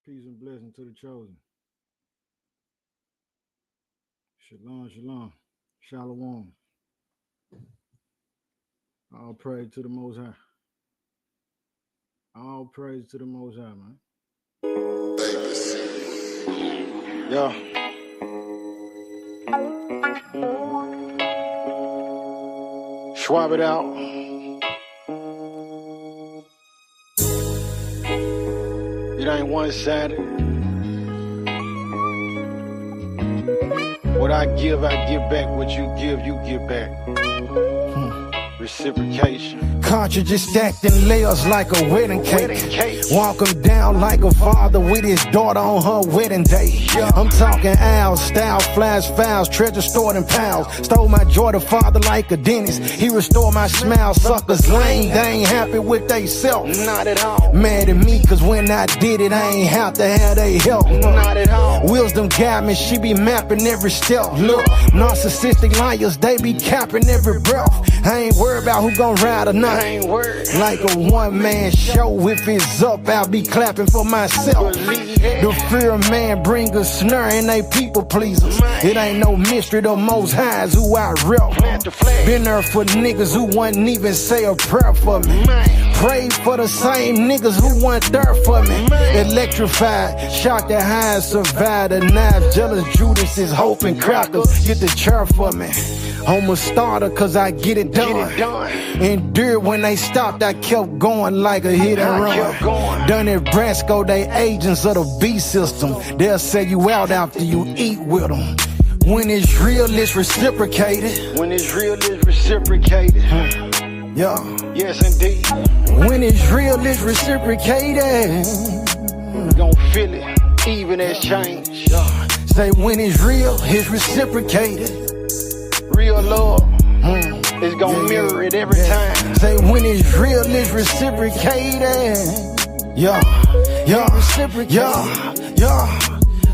Peace and blessing to the chosen. Shalom, shalom. Shalom. All praise to the Most High. All praise to the Most High, man. Yeah. Swab it out. It ain't one-sided. What I give back. What you give back. Reciprocation. Cartridges stacked in layers like a wedding cake. Walk him down like a father with his daughter on her wedding day. I'm talking owls, style, flash files, treasure stored in pounds. Stole my joy to father like a dentist. He restored my smile. Suckers lame, they ain't happy with they self. Not at all. Mad at me, cause when I did it, I ain't have to have they help. Not at all. Wisdom guide me, she be mapping every step. Look, narcissistic liars, they be capping every breath. I ain't worried about who gon' ride or not. Like a one-man show, if it's up, I'll be clapping for myself. The fear of man bring a snare and they people pleasers. It ain't no mystery, the Most High's who I rep. Been there for niggas who wouldn't even say a prayer for me. Prayed for the same niggas who weren't there for me. Electrified, shocked at how I survived. The knives, jealous Judas is hoping crackers get the chair for me. I'm a starter cause I get it done. Endured when they stopped, I kept going like a hit and run. Done at Brasco, they agents of the B system. They'll sell you out after you eat with them. When it's real, it's reciprocated. When it's real, it's reciprocated. Yeah. Yes, indeed. When it's real, it's reciprocated. You gon' feel it, even as change. Say when it's real, it's reciprocated. Real love, it's gon' mirror it every time. Say when it's real, it's reciprocated. Yeah.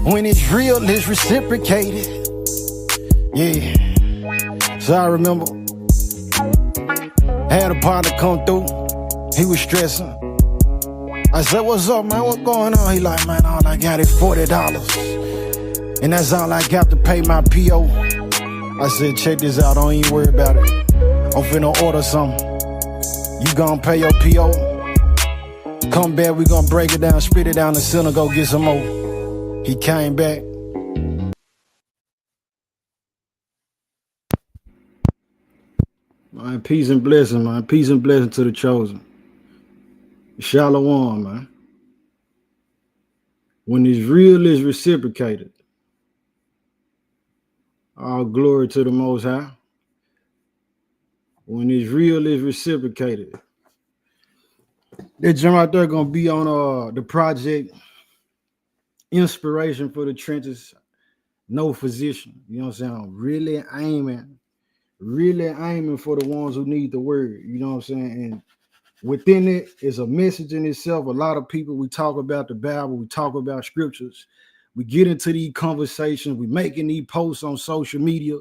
When it's real, it's reciprocated. Yeah. So I remember, I had a partner come through. He was stressing. I said, what's up, man? What's going on? He like, man, all I got is $40. And that's all I got to pay my PO. I said, check this out, don't even worry about it. I'm finna order something. You gon' pay your PO. Come back, we gon' break it down, spit it down the center, go get some more. He came back. Man, peace and blessing, man. Peace and blessing to the chosen. Shalom, man. When it's real, it's reciprocated. All glory to the Most High. When it's real, it's reciprocated. That gym right there gonna be on the project Inspiration for the Trenches. No physician. You know what I'm saying? Really aiming for the ones who need the word. You know what I'm saying? And within it is a message in itself. A lot of people, we talk about the Bible, we talk about scriptures. We get into these conversations, we making these posts on social media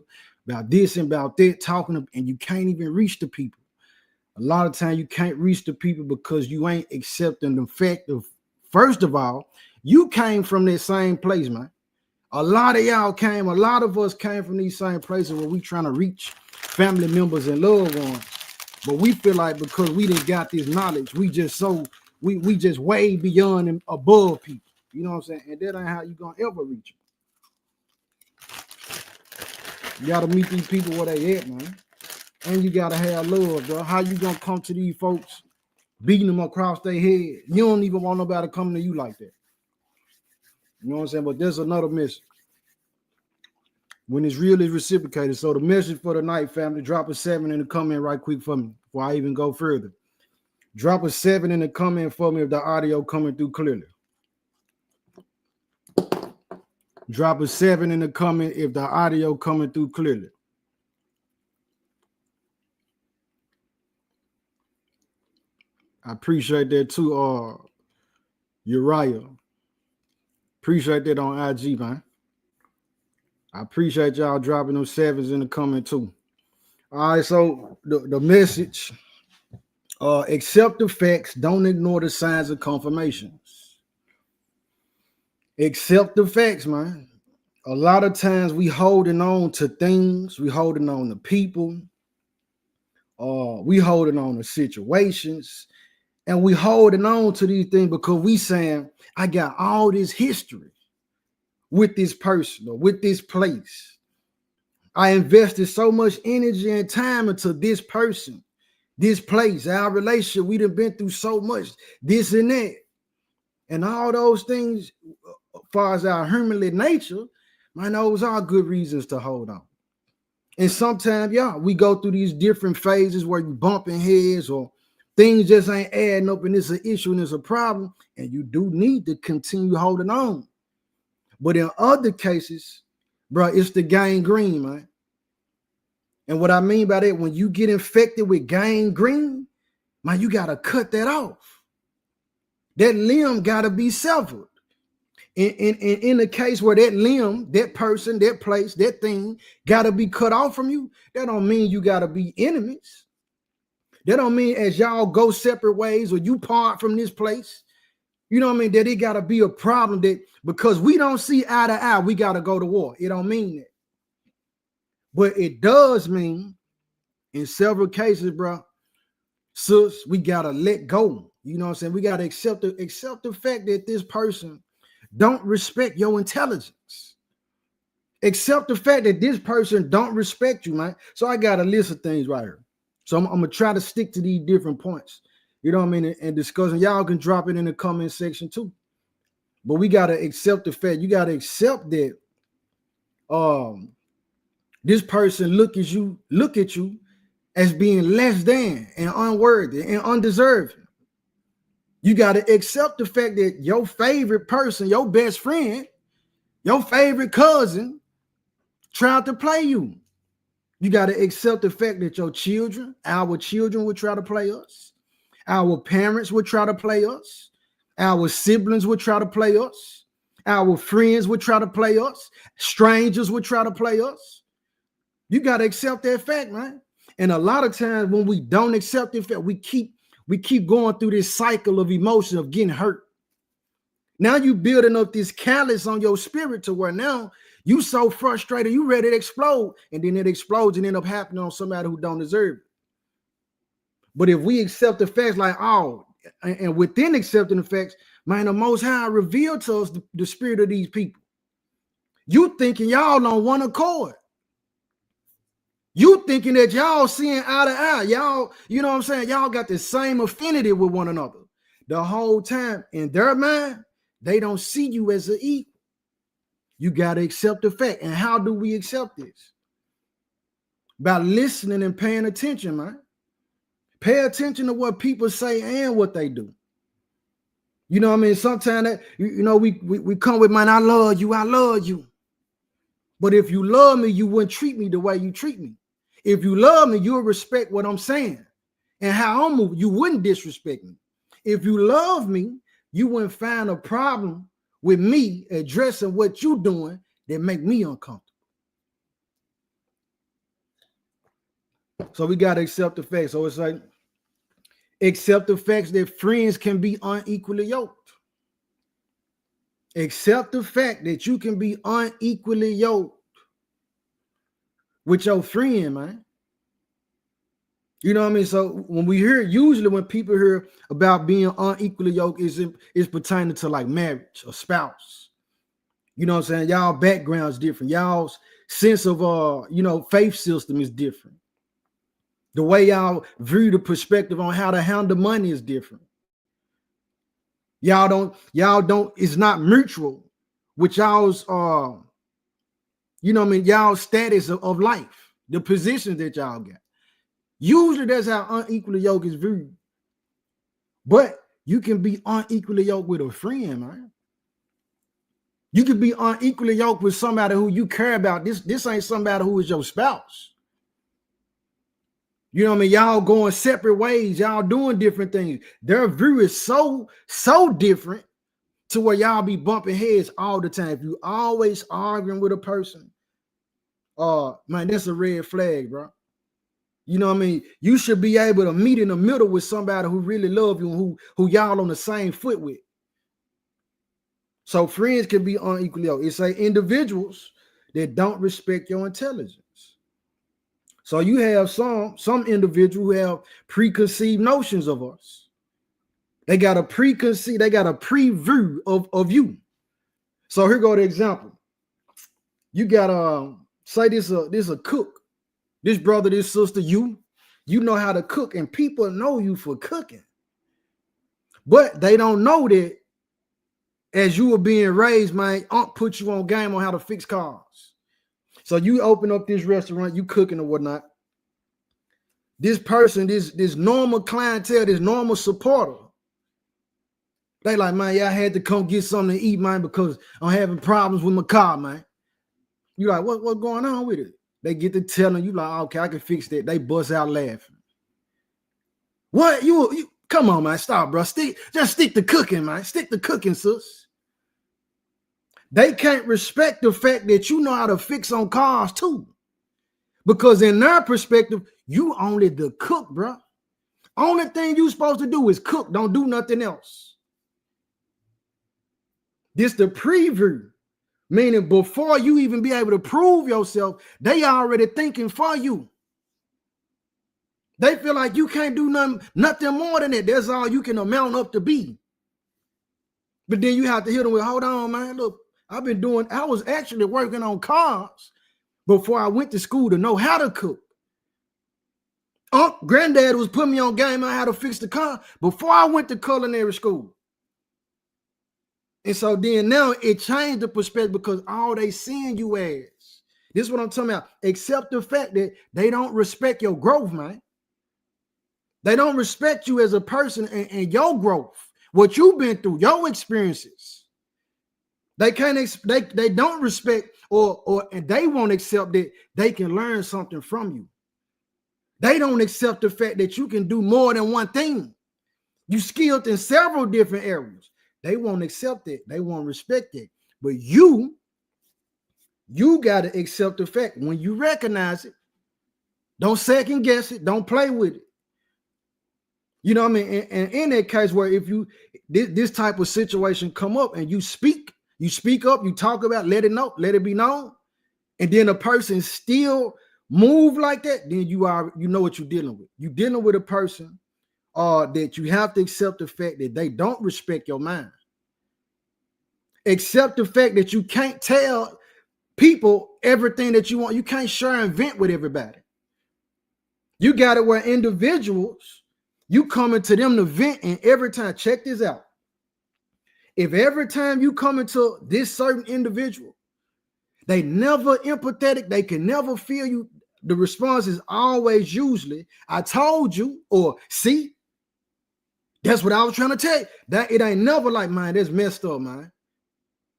about this and about that, talking, and you can't even reach the people. A lot of times you can't reach the people because you ain't accepting the fact of, first of all, you came from that same place, man. A lot of us came from these same places where we trying to reach family members and loved ones. But we feel like because we didn't got this knowledge, we just way beyond and above people. You know what I'm saying? And that ain't how you gonna ever reach them. You gotta meet these people where they at, man. And you gotta have love, bro. How you gonna come to these folks, beating them across their head? You don't even want nobody coming to you like that. You know what I'm saying? But there's another message. When it's real, it's reciprocated. So the message for the night, family, drop a 7 in the comment right quick for me before I even go further. Drop a 7 in the comment for me if the audio coming through clearly. Drop a 7 in the comment if the audio coming through clearly. I appreciate that too, Uriah. Appreciate that on IG, man. I appreciate y'all dropping those 7s in the comment too. All right, so the message, accept the facts, don't ignore the signs of confirmations. Accept the facts, man. A lot of times we holding on to things, we holding on to people, we holding on to situations, and we holding on to these things because we saying, I got all this history with this person or with this place. I invested so much energy and time into this person, this place, our relationship. We done been through so much, this and that. And all those things, as far as our humanly nature, man, those are good reasons to hold on. And sometimes, yeah, we go through these different phases where you bumping heads or things just ain't adding up and it's an issue and it's a problem. And you do need to continue holding on. But in other cases, bro, it's the gangrene, man. And what I mean by that, when you get infected with gangrene, man, you got to cut that off. That limb got to be severed. In the case where that limb, that person, that place, that thing got to be cut off from you, that don't mean you got to be enemies. That don't mean as y'all go separate ways or you part from this place, you know what I mean, that it got to be a problem that because we don't see eye to eye, we got to go to war. It don't mean that. But it does mean in several cases, bro, sis, we got to let go. You know what I'm saying? We got to accept the fact that this person don't respect your intelligence. Accept the fact that this person don't respect you, man. So I got a list of things right here. So I'm gonna try to stick to these different points. You know what I mean? And discussing. Y'all can drop it in the comment section too. But we gotta accept the fact. You gotta accept that this person look at you as being less than and unworthy and undeserving. You got to accept the fact that your favorite person, your best friend, your favorite cousin tried to play you. You got to accept the fact that your children, our children would try to play us. Our parents would try to play us. Our siblings would try to play us. Our friends would try to play us. Strangers would try to play us. You got to accept that fact, man. And a lot of times when we don't accept the fact, we keep going through this cycle of emotion of getting hurt. Now you building up this callus on your spirit to where now you so frustrated, you ready to explode, and then it explodes and end up happening on somebody who don't deserve it. But if we accept the facts like, oh, and within accepting the facts, man, the Most High revealed to us the spirit of these people. You thinking y'all on one accord. You thinking that y'all seeing eye to eye. Y'all, you know what I'm saying? Y'all got the same affinity with one another. The whole time in their mind, they don't see you as an equal. You got to accept the fact. And how do we accept this? By listening and paying attention, man. Pay attention to what people say and what they do. You know what I mean? Sometimes that, we come with, man, I love you, I love you. But if you love me, you wouldn't treat me the way you treat me. If you love me, you'll respect what I'm saying and how I'm moving. You wouldn't disrespect me. If you love me, you wouldn't find a problem with me addressing what you're doing that make me uncomfortable. So we got to accept the facts. So it's like, accept the facts that friends can be unequally yoked. Accept the fact that you can be unequally yoked with your friend, man. You know what I mean? So when we hear, usually when people hear about being unequally yoked, is pertaining to like marriage or spouse. You know what I'm saying? Y'all background is different. Y'all's sense of faith system is different. The way y'all view the perspective on how to handle money is different. Y'all don't, it's not mutual with y'all's y'all's status of life, the positions that y'all got. Usually that's how unequally yoked is viewed. But you can be unequally yoked with a friend, man. You can be unequally yoked with somebody who you care about. This ain't somebody who is your spouse. You know what I mean? Y'all going separate ways. Y'all doing different things. Their view is so different to where y'all be bumping heads all the time. If you always arguing with a person, man, that's a red flag, bro. You know what I mean? You should be able to meet in the middle with somebody who really love you and who y'all on the same foot with. So friends can be unequally yoked. It's like individuals that don't respect your intelligence. So you have some individuals who have preconceived notions of us. They got a preview of you. So here go the example. You got say this a cook. This brother, this sister, you know how to cook, and people know you for cooking. But they don't know that as you were being raised, my aunt put you on game on how to fix cars. So you open up this restaurant, you cooking or whatnot. This person, this normal clientele, this normal supporter, they like, man, yeah, I had to come get something to eat, man, because I'm having problems with my car, man. You like, what's going on with it? They get to telling you, like, okay, I can fix that. They bust out laughing. What? You come on, man, stop, bro. Just stick to cooking, man. Stick to cooking, sis. They can't respect the fact that you know how to fix on cars too. Because in their perspective, you only the cook, bro. Only thing you supposed to do is cook. Don't do nothing else. This the preview. Meaning before you even be able to prove yourself, they already thinking for you. They feel like you can't do nothing more than that. That's all you can amount up to be. But then you have to hit them with, hold on, man. Look, I was actually working on cars before I went to school to know how to cook. Granddad was putting me on game on how to fix the car before I went to culinary school. And so then now it changed the perspective because all they seeing you as. This is what I'm talking about. Accept the fact that they don't respect your growth, man. They don't respect you as a person and your growth, what you've been through, your experiences. They don't respect and they won't accept that they can learn something from you. They don't accept the fact that you can do more than one thing. You skilled in several different areas. They won't accept it. They won't respect it. But you got to accept the fact when you recognize it. Don't second guess it. Don't play with it. You know what I mean? And in that case where if this type of situation come up and you speak up, you talk about, let it be known, and then a person still move like that, then you know what you're dealing with. You're dealing with a person that you have to accept the fact that they don't respect your mind. Accept the fact that you can't tell people everything that you want. You can't share and vent with everybody. You got it where individuals, you coming to them to vent, and every time, check this out. If every time you come into this certain individual, they never empathetic, they can never feel you, the response is always usually, I told you, or see, that's what I was trying to tell you. That it ain't never like, man, that's messed up, man.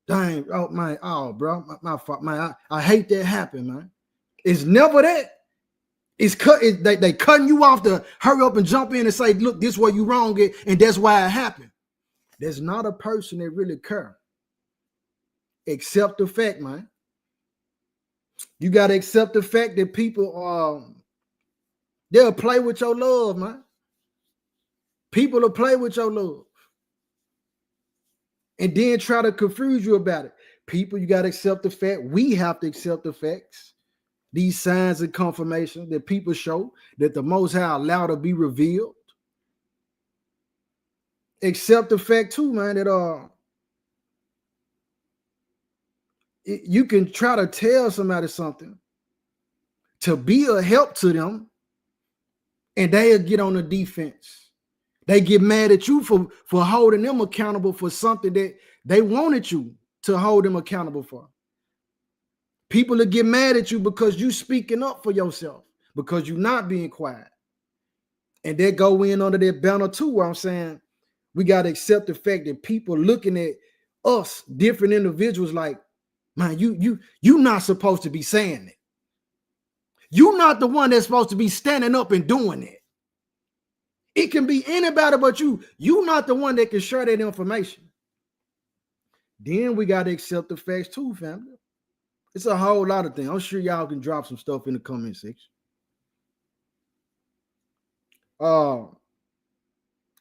Dang, oh, man, oh, bro, my fault, man. I hate that happen, man. It's never that. It's they cutting you off to hurry up and jump in and say, look, this is where you wrong at, and that's why it happened. There's not a person that really care. Accept the fact, man. You got to accept the fact that people they'll play with your love, man. People will play with your love. And then try to confuse you about it. People, you got to accept the fact. We have to accept the facts. These signs and confirmation that people show that the Most High allowed to be revealed. Accept the fact too, man, that you can try to tell somebody something to be a help to them, and they'll get on the defense. They get mad at you for holding them accountable for something that they wanted you to hold them accountable for. People will get mad at you because you speaking up for yourself, because you're not being quiet. And they go in under that banner too, where I'm saying we got to accept the fact that people looking at us, different individuals, like, man, you not supposed to be saying it. You're not the one that's supposed to be standing up and doing it. It can be anybody but you. You're not the one that can share that information. Then we got to accept the facts too, family. It's a whole lot of things. I'm sure y'all can drop some stuff in the comment section.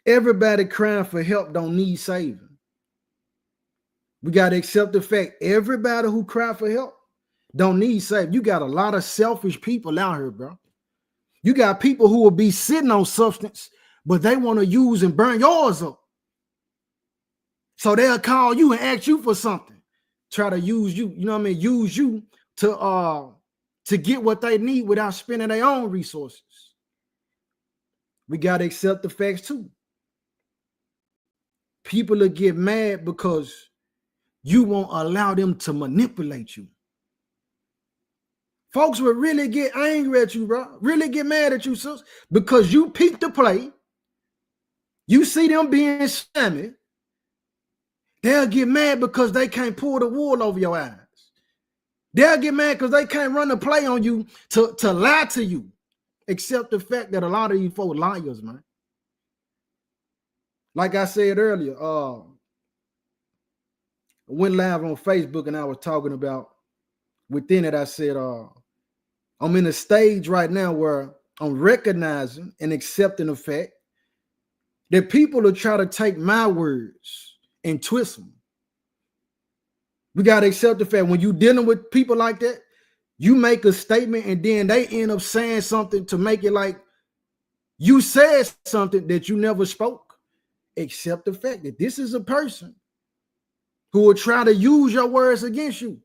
Everybody crying for help don't need saving. We got to accept the fact everybody who cry for help don't need saved. You got a lot of selfish people out here, bro. You got people who will be sitting on substance, but they want to use and burn yours up. So they'll call you and ask you for something. Try to use you, you know what I mean? Use you to get what they need without spending their own resources. We got to accept the facts too. People will get mad because you won't allow them to manipulate you. Folks will really get angry at you, bro. Really get mad at you, sis, because you peep the play. You see them being shammy. They'll get mad because they can't pull the wool over your eyes. They'll get mad because they can't run the play on you to lie to you. Accept the fact that a lot of you folks liars, man. Like I said earlier, I went live on Facebook and I was talking about, within it, I said, I'm in a stage right now where I'm recognizing and accepting the fact that people will try to take my words and twist them. We got to accept the fact when you're dealing with people like that, you make a statement and then they end up saying something to make it like you said something that you never spoke. Accept the fact that this is a person who will try to use your words against you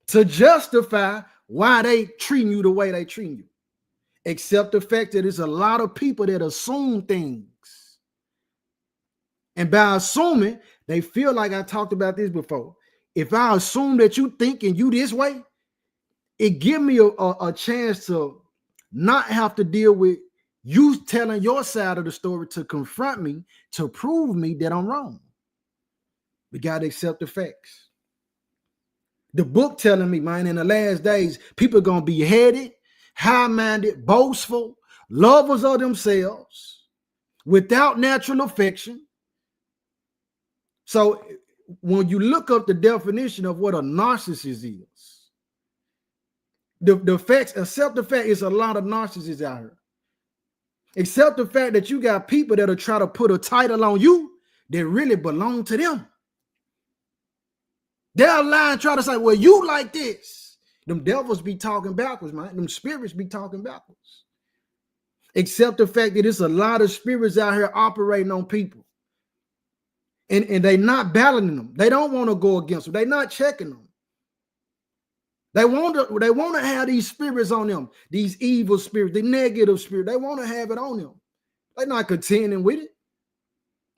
to justify why they treating you the way they treat you. Accept the fact that there's a lot of people that assume things. And by assuming, they feel like, I talked about this before. If I assume that you think and you this way, it give me a chance to not have to deal with you telling your side of the story to confront me, to prove me that I'm wrong. We got to accept the facts. The book telling me, man, in the last days, people are going to be headed, high-minded, boastful, lovers of themselves, without natural affection. So when you look up the definition of what a narcissist is, the facts, accept the fact it's a lot of narcissists out here. Accept the fact that you got people that'll try to put a title on you that really belong to them. They'll lie and try to say, well, you like this. Them devils be talking backwards, man. Them spirits be talking backwards. Accept the fact that it's a lot of spirits out here operating on people. And they not battling them. They don't want to go against them. They're not checking them. They want to have these spirits on them, these evil spirits, the negative spirit. They want to have it on them. They're not contending with it.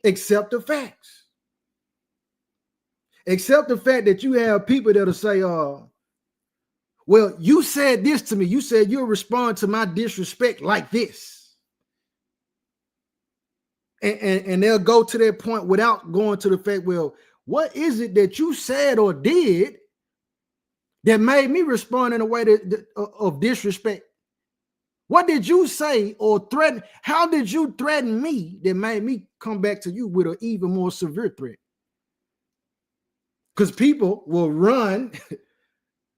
Accept the facts. Accept the fact that you have people that'll say, well, you said this to me. You said you'll respond to my disrespect like this. And they'll go to that point without going to the fact, well, what is it that you said or did that made me respond in a way of disrespect? What did you say or threaten? How did you threaten me that made me come back to you with an even more severe threat? Because people will run.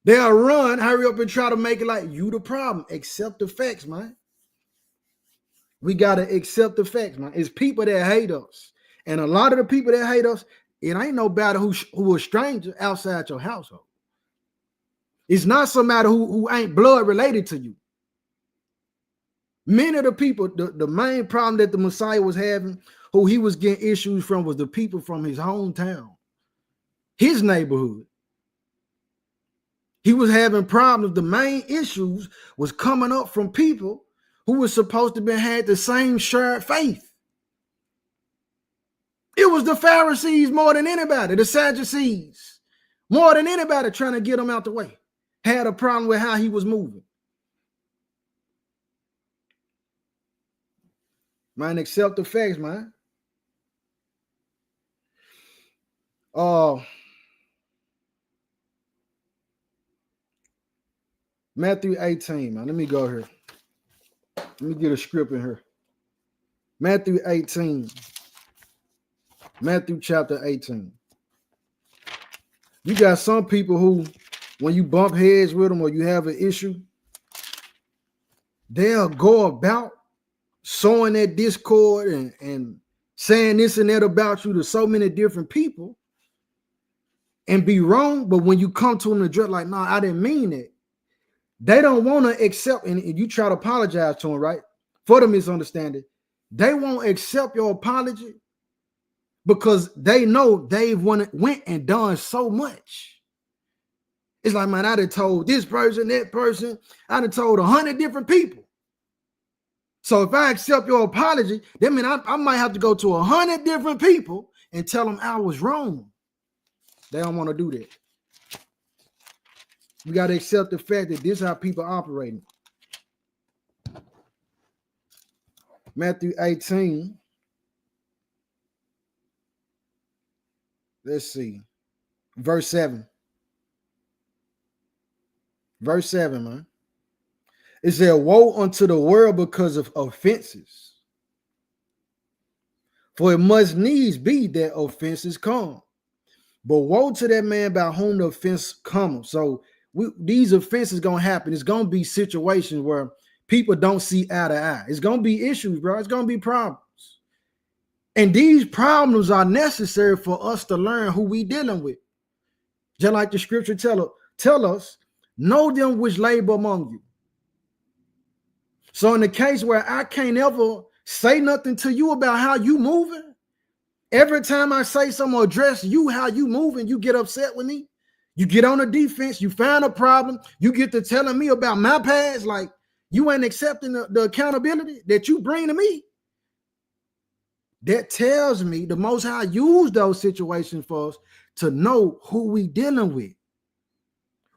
They'll run, hurry up and try to make it like you the problem. Accept the facts, man. We got to accept the facts, man. It's people that hate us. And a lot of the people that hate us, it ain't nobody who a stranger outside your household. It's not somebody who ain't blood related to you. Many of the people, the main problem that the Messiah was having, who he was getting issues from, was the people from his hometown, his neighborhood. He was having problems. The main issues was coming up from people who was supposed to have had the same shared faith. It was the Pharisees more than anybody, the Sadducees, more than anybody trying to get him out the way. Had a problem with how he was moving. Man, accept the facts, man. Matthew 18, man. Let me go here. Let me get a script in here. Matthew 18. Matthew chapter 18. You got some people who, when you bump heads with them or you have an issue, they'll go about sowing that discord and saying this and that about you to so many different people and be wrong. But when you come to them and address like, nah, I didn't mean it. They don't want to accept, and you try to apologize to them, right? For the misunderstanding. They won't accept your apology because they know they've went and done so much. It's like, man, I done told this person, that person. I done told 100 different people. So if I accept your apology, that means I might have to go to 100 different people and tell them I was wrong. They don't want to do that. We got to accept the fact that this is how people are operating. Matthew 18. Let's see. Verse 7. Verse 7, man. It said, woe unto the world because of offenses. For it must needs be that offenses come. But woe to that man by whom the offense comes. So these offenses going to happen. It's going to be situations where people don't see eye to eye. It's going to be issues, bro. It's going to be problems. And these problems are necessary for us to learn who we dealing with. Just like the scripture tell us, know them which labor among you. So in the case where I can't ever say nothing to you about how you moving, every time I say something or address you, how you moving, you get upset with me. You get on the defense, you find a problem, you get to telling me about my past, like you ain't accepting the accountability that you bring to me. That tells me the Most High used those situations for us to know who we dealing with.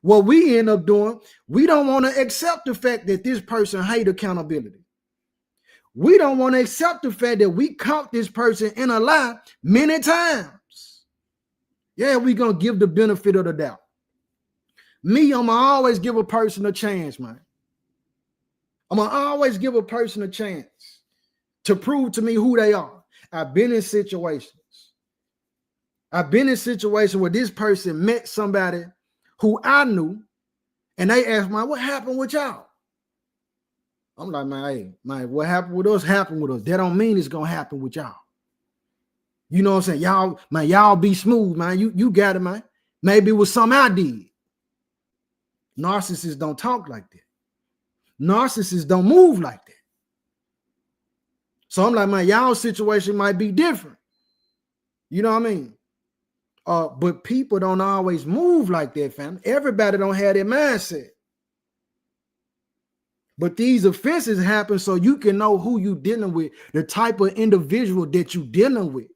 What we end up doing, we don't want to accept the fact that this person hate accountability. We don't want to accept the fact that we caught this person in a lie many times. Yeah, we're going to give the benefit of the doubt. Me, I'm going to always give a person a chance, man. I'm going to always give a person a chance to prove to me who they are. I've been in situations. I've been in situations where this person met somebody who I knew, and they asked me, what happened with y'all? I'm like, man, hey, man, what happened with us happened with us. That don't mean it's gonna happen with y'all. You know what I'm saying? Y'all be smooth, man. You got it, man. Maybe it was something I did. Narcissists don't talk like that. Narcissists don't move like that. So I'm like, man, y'all situation might be different. You know what I mean? But people don't always move like that, fam. Everybody don't have that mindset. But these offenses happen so you can know who you dealing with, the type of individual that you dealing with.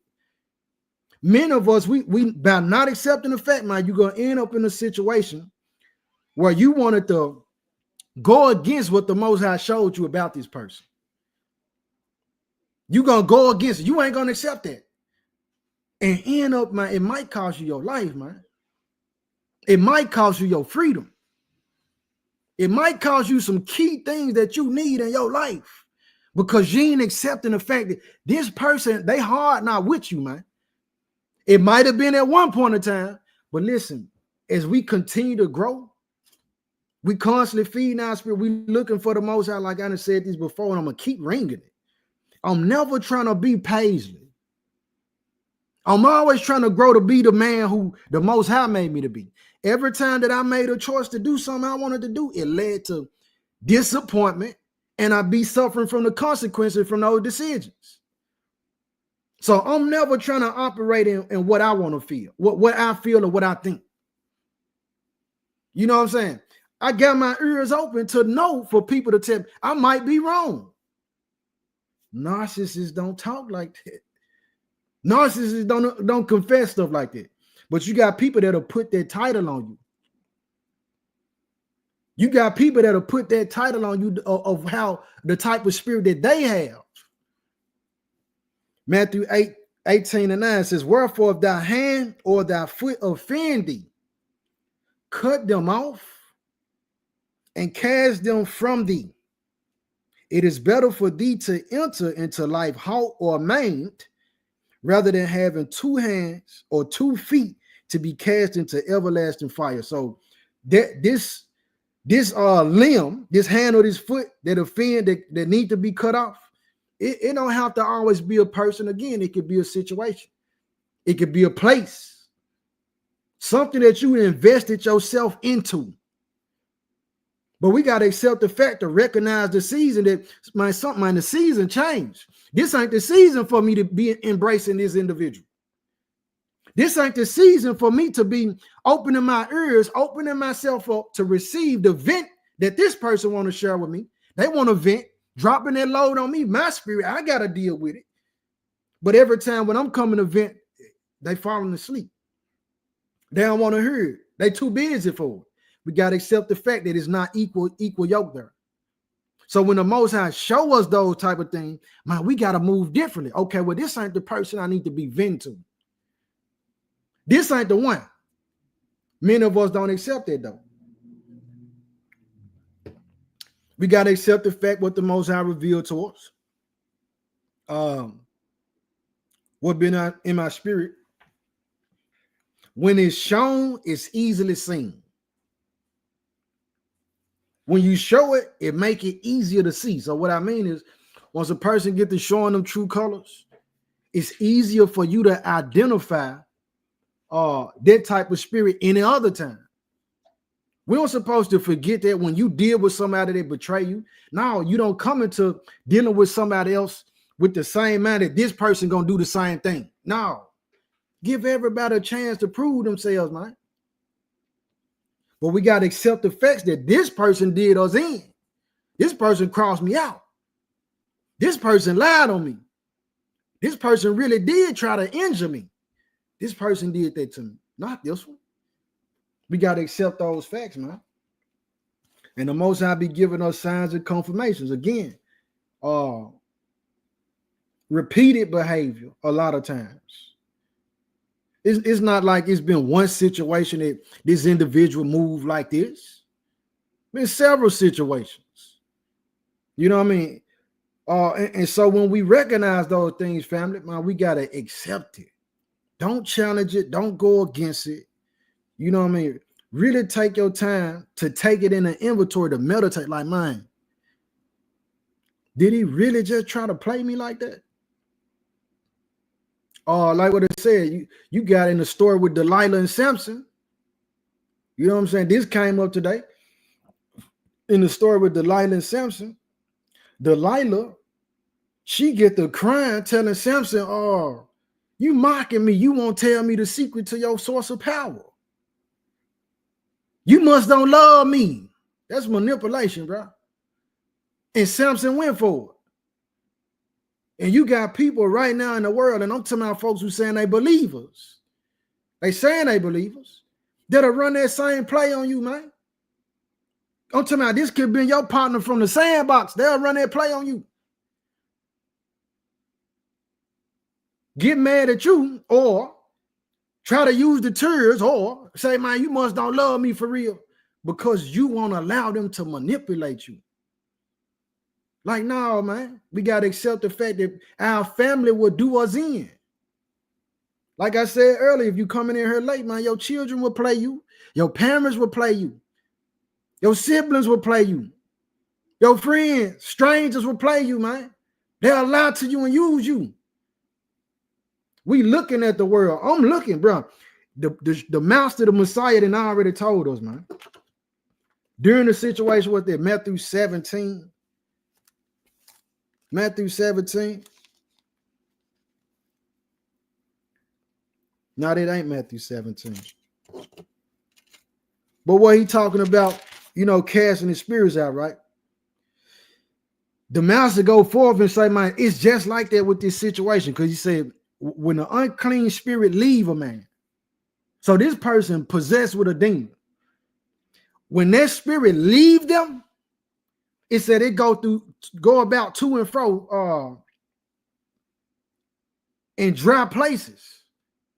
Many of us, we by not accepting the fact, man, you're going to end up in a situation where you wanted to go against what the Most High showed you about this person. You're going to go against it. You ain't going to accept that. And end up, man, it might cost you your life, man. It might cost you your freedom. It might cost you some key things that you need in your life because you ain't accepting the fact that this person, they hard not with you, man. It might have been at one point in time, but listen, as we continue to grow, we constantly feeding our spirit. We looking for the Most High, like I done said this before, and I'm going to keep ringing it. I'm never trying to be Paisley. I'm always trying to grow to be the man who the Most High made me to be. Every time that I made a choice to do something I wanted to do, it led to disappointment, and I be suffering from the consequences from those decisions. So I'm never trying to operate in what I want to feel, what I feel or what I think. You know what I'm saying? I got my ears open to know for people to tell me I might be wrong. Narcissists don't talk like that. Narcissists don't confess stuff like that. But you got people that'll put that title on you. You got people that'll put that title on you of how the type of spirit that they have. Matthew 8:18-9 says, wherefore if thy hand or thy foot offend thee, cut them off and cast them from thee. It is better for thee to enter into life halt or maimed, rather than having 2 hands or 2 feet to be cast into everlasting fire. So that this limb, this hand or this foot that offend, that need to be cut off, It don't have to always be a person. Again, it could be a situation. It could be a place. Something that you invested yourself into. But we got to accept the fact to recognize the season that the season changed. This ain't the season for me to be embracing this individual. This ain't the season for me to be opening my ears, opening myself up to receive the vent that this person want to share with me. They want to vent, dropping that load on me, my spirit. I got to deal with it. But every time when I'm coming to vent, they falling asleep. They don't want to hear it. They too busy for it. We got to accept the fact that it's not equal yoke there. So when the Most High show us those type of things, man, we got to move differently. Okay, well, this ain't the person I need to be venting to. This ain't the one. Many of us don't accept it, though. We got to accept the fact what the Most High revealed to us. What been in my spirit. When it's shown, it's easily seen. When you show it, it make it easier to see. So what I mean is, once a person get to showing them true colors, it's easier for you to identify that type of spirit any other time. We don't supposed to forget that when you deal with somebody that betray you. No, you don't come into dealing with somebody else with the same mind that this person gonna do the same thing. No, give everybody a chance to prove themselves, man. But we got to accept the facts that this person did us in. This person crossed me out. This person lied on me. This person really did try to injure me. This person did that to me, not this one. We got to accept those facts, man. And the Most High be giving us signs and confirmations. Again, repeated behavior a lot of times. It's not like it's been one situation that this individual moved like this. It's been several situations. You know what I mean? And so when we recognize those things, family, man, we got to accept it. Don't challenge it. Don't go against it. You know what I mean? Really take your time to take it in an inventory to meditate like, man, did he really just try to play me like that? Like what it said, you got in the story with Delilah and Samson. You know what I'm saying? This came up today. In the story with Delilah and Samson, Delilah, she get the crying telling Samson, oh, you mocking me. You won't tell me the secret to your source of power. You must don't love me. That's manipulation, bro. And Samson went for it. And you got people right now in the world, and I'm talking about folks who saying they believers. They saying they believers. That'll run that same play on you, man. I'm talking about this could be your partner from the sandbox. They'll run that play on you. Get mad at you, or try to use the tears, or say, man, you must don't love me for real, because you won't allow them to manipulate you. Like, no, man, we got to accept the fact that our family will do us in. Like I said earlier, if you coming in here late, man, your children will play you. Your parents will play you. Your siblings will play you. Your friends, strangers will play you, man. They'll lie to you and use you. We looking at the world. I'm looking, bro. The master, the Messiah, that already told us, man. During the situation with that Matthew 17. Matthew 17. No, that ain't Matthew 17. But what he talking about, you know, casting his spirits out, right? The master go forth and say, man, it's just like that with this situation. Because he said, when the unclean spirit leave a man, so this person possessed with a demon, when that spirit leave them, it said it go about to and fro in dry places,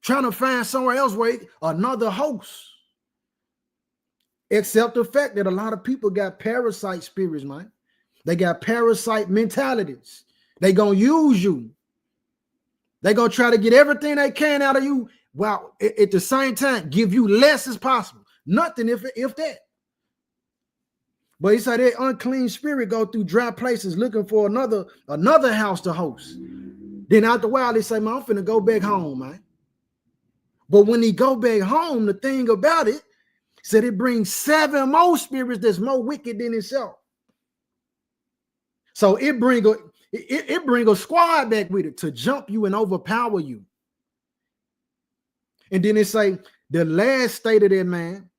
trying to find somewhere else where another host. Except the fact that a lot of people got parasite spirits, man. They got parasite mentalities. They gonna use you. They gonna try to get everything they can out of you, while at the same time give you less as possible. Nothing if that. But he said that unclean spirit go through dry places looking for another house to host. Then after a while, they say, man, I'm finna go back home, man. But when he go back home, the thing about it, said it brings 7 more spirits that's more wicked than itself. So it bring a squad back with it to jump you and overpower you. And then it say the last state of that man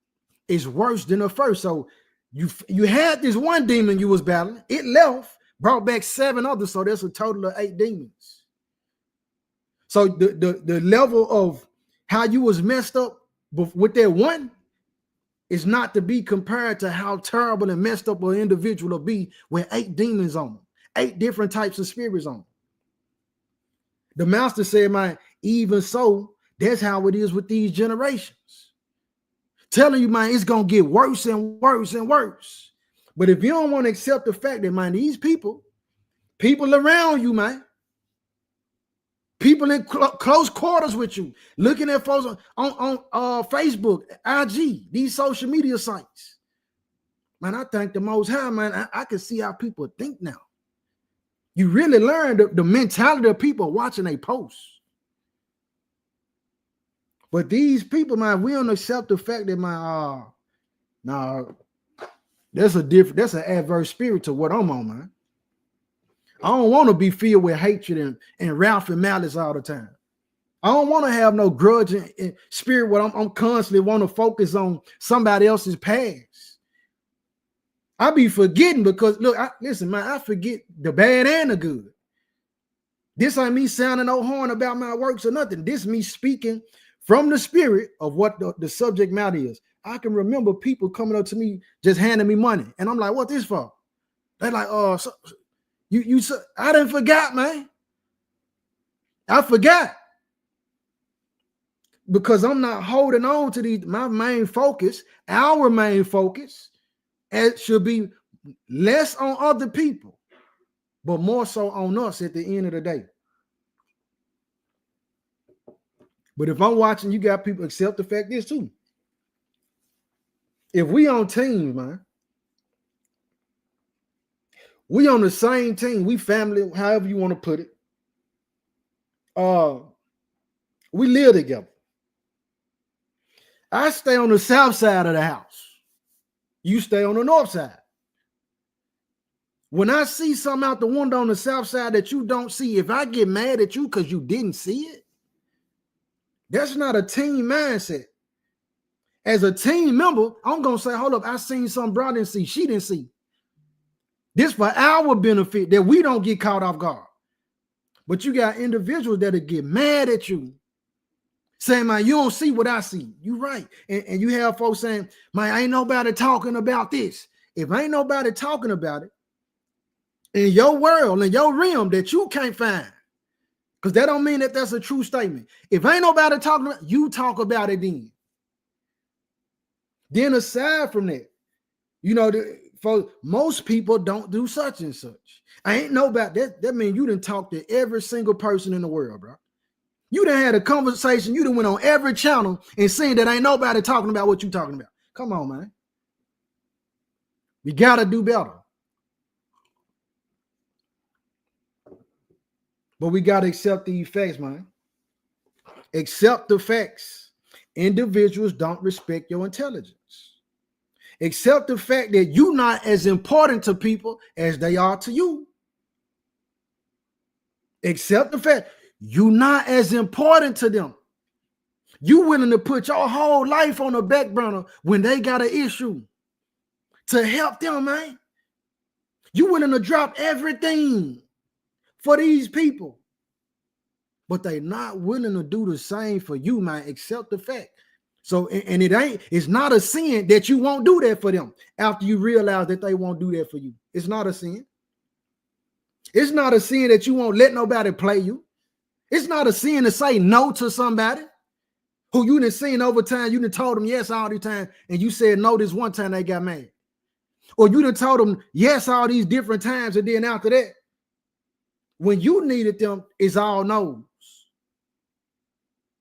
is worse than the first. So you had this one demon you was battling, it left, brought back 7 others, so that's a total of 8 demons. So the level of how you was messed up with that one is not to be compared to how terrible and messed up an individual will be with 8 demons on them, 8 different types of spirits on them. The master said, man, even so, that's how it is with these generations. Telling you, man, it's going to get worse and worse and worse. But if you don't want to accept the fact that, man, these people around you, man, people in close quarters with you, looking at folks on Facebook, IG, these social media sites. Man, I thank the Most High, man. I can see how people think now. You really learn the mentality of people watching a post. But these people, man, we don't accept the fact that, man, that's an adverse spirit to what I'm on, man. I don't want to be filled with hatred and wrath and malice all the time. I don't want to have no grudge and spirit where I'm constantly want to focus on somebody else's past. I be forgetting because, look, listen, man, I forget the bad and the good. This ain't me sounding no horn about my works or nothing. This me speaking from the spirit of what the subject matter is. I can remember people coming up to me just handing me money, and I'm like, "What this for?" They're like, "Oh, I didn't forget, man. I forgot because I'm not holding on to these. My main focus, our main focus, it should be less on other people, but more so on us at the end of the day." But if I'm watching, you got people accept the fact this too. If we on teams, man, we on the same team, we family, however you want to put it. We live together. I stay on the south side of the house. You stay on the north side. When I see something out the window on the south side that you don't see, if I get mad at you because you didn't see it, that's not a team mindset. As a team member, I'm going to say, hold up, I seen something bro didn't see, she didn't see. This for our benefit, that we don't get caught off guard. But you got individuals that'll get mad at you, saying, man, you don't see what I see. You're right. And you have folks saying, man, ain't nobody talking about this. If ain't nobody talking about it in your world, in your realm that you can't find, because that don't mean that that's a true statement. If ain't nobody talking about it, you talk about it then. Then aside from that, you know, for most people don't do such and such. I ain't know about that. That means you done talk to every single person in the world, bro. You done had a conversation. You done went on every channel and seen that ain't nobody talking about what you talking about. Come on, man. We got to do better. But we got to accept the facts, man. Accept the facts. Individuals don't respect your intelligence. Accept the fact that you're not as important to people as they are to you. Accept the fact you're not as important to them. You willing to put your whole life on the back burner when they got an issue to help them, man. You willing to drop everything for these people, but they not willing to do the same for you, man. Accept the fact. So, and it's not a sin that you won't do that for them after you realize that they won't do that for you. It's not a sin. It's not a sin that you won't let nobody play you. It's not a sin to say no to somebody who you done seen over time. You done told them yes all the time, and you said no this one time they got mad. Or you done told them yes all these different times, and then after that, when you needed them, it's all no's.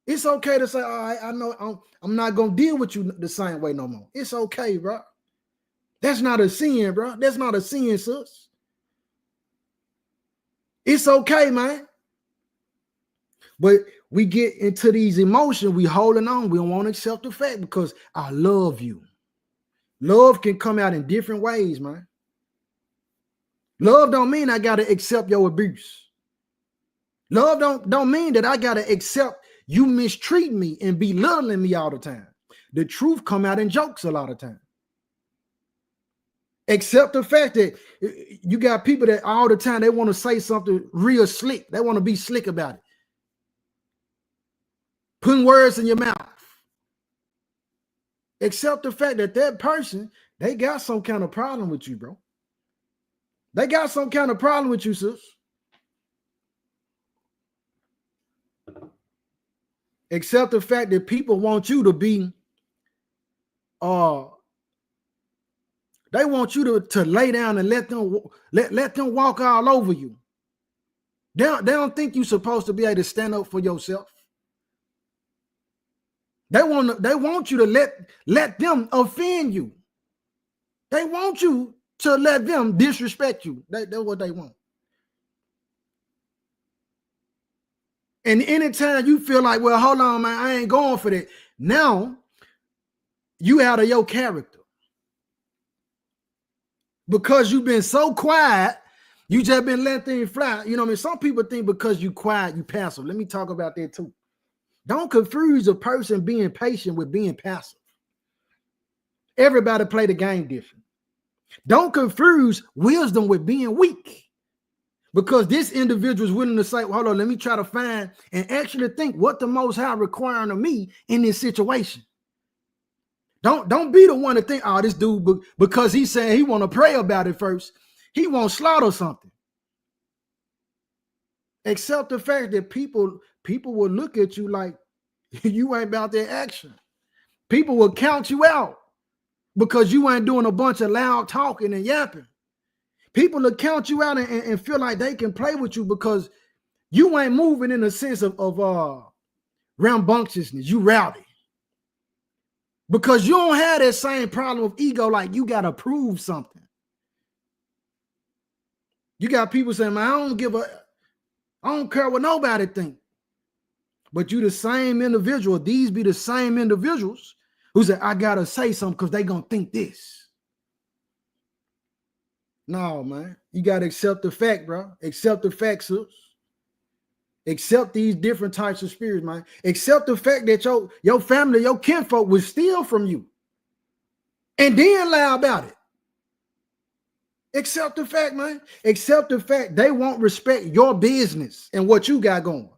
It's okay to say, all right, I know I'm not going to deal with you the same way no more. It's okay, bro. That's not a sin, bro. That's not a sin, sis. It's okay, man. But we get into these emotions, we holding on. We don't want to accept the fact because I love you. Love can come out in different ways, man. Love don't mean I gotta accept your abuse. Love don't mean that I gotta accept you mistreat me and belittling me all the time. The truth come out in jokes a lot of times. Accept the fact that you got people that all the time they want to say something real slick. They want to be slick about it. Putting words in your mouth. Accept the fact that that person, they got some kind of problem with you, bro. They got some kind of problem with you, sis. Accept the fact that people want you to be, they want you to lay down and let them walk all over you. They don't think you're supposed to be able to stand up for yourself. They want you to let them offend you. They want you to let them disrespect you. That's what they want. And anytime you feel like, well, hold on, man, I ain't going for that. Now you out of your character. Because you've been so quiet, you just been letting things fly. You know what I mean? Some people think because you quiet, you passive. Let me talk about that too. Don't confuse a person being patient with being passive. Everybody play the game different. Don't confuse wisdom with being weak. Because this individual is willing to say, well, hold on, let me try to find and actually think what the Most High requiring of me in this situation. Don't be the one to think, oh, this dude, because he's saying he want to pray about it first, he won't slaughter something. Accept the fact that people will look at you like you ain't about their action. People will count you out because you ain't doing a bunch of loud talking and yapping. People will count you out and feel like they can play with you because you ain't moving in a sense of rambunctiousness. You rowdy. Because you don't have that same problem of ego, like you got to prove something. You got people saying, man, I don't care what nobody think. But you the same individual. These be the same individuals who say, I got to say something because they going to think this. No, man. You got to accept the fact, bro. Accept the facts, sis. Accept these different types of spirits, man. Accept the fact that your family, your kinfolk will steal from you. And then lie about it. Accept the fact, man. Accept the fact they won't respect your business and what you got going.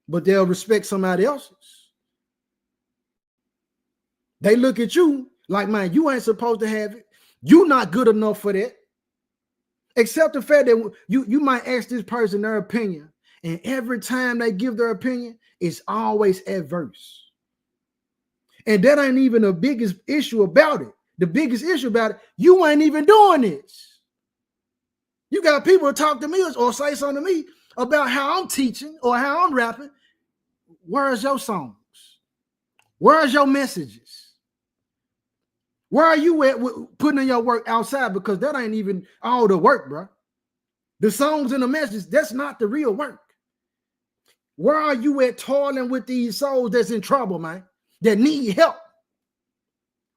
But they'll respect somebody else's. They look at you like, man, you ain't supposed to have it. You're not good enough for that. Accept the fact that you might ask this person their opinion, and every time they give their opinion, it's always adverse. And that ain't even the biggest issue about it. The biggest issue about it, you ain't even doing this. You got people talk to me or say something to me about how I'm teaching or how I'm rapping. Where's your songs? Where's your messages? Where are you at putting in your work outside? Because that ain't even all the work, bro. The songs and the messages, that's not the real work. Where are you at toiling with these souls that's in trouble, man, that need help?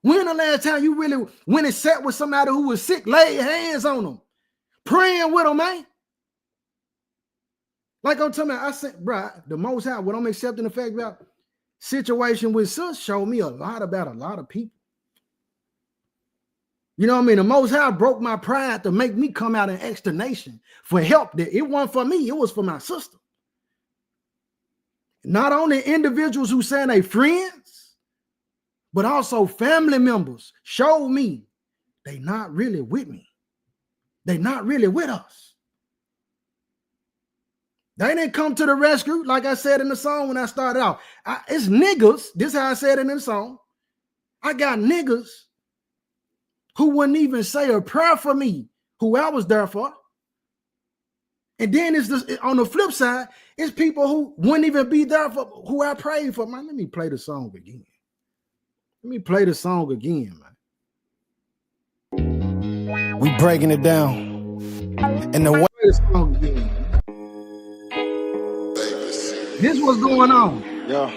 When the last time you really went and sat with somebody who was sick, laid hands on them, praying with them, man? Like I'm telling you, I said, bro, the Most High, what I'm accepting the fact about situation with sis showed me a lot about a lot of people. You know what I mean? The Most High broke my pride to make me come out in explanation for help. That it wasn't for me, it was for my sister. Not only individuals who saying they friends, but also family members showed me they not really with me. They not really with us. They didn't come to the rescue, like I said in the song when I started out. It's niggas. This is how I said it in the song. I got niggas who wouldn't even say a prayer for me, who I was there for. And then it's this, on the flip side, it's people who wouldn't even be there for who I prayed for. Man, let me play the song again. Let me play the song again, man. We breaking it down. And the way this what's going on. yeah.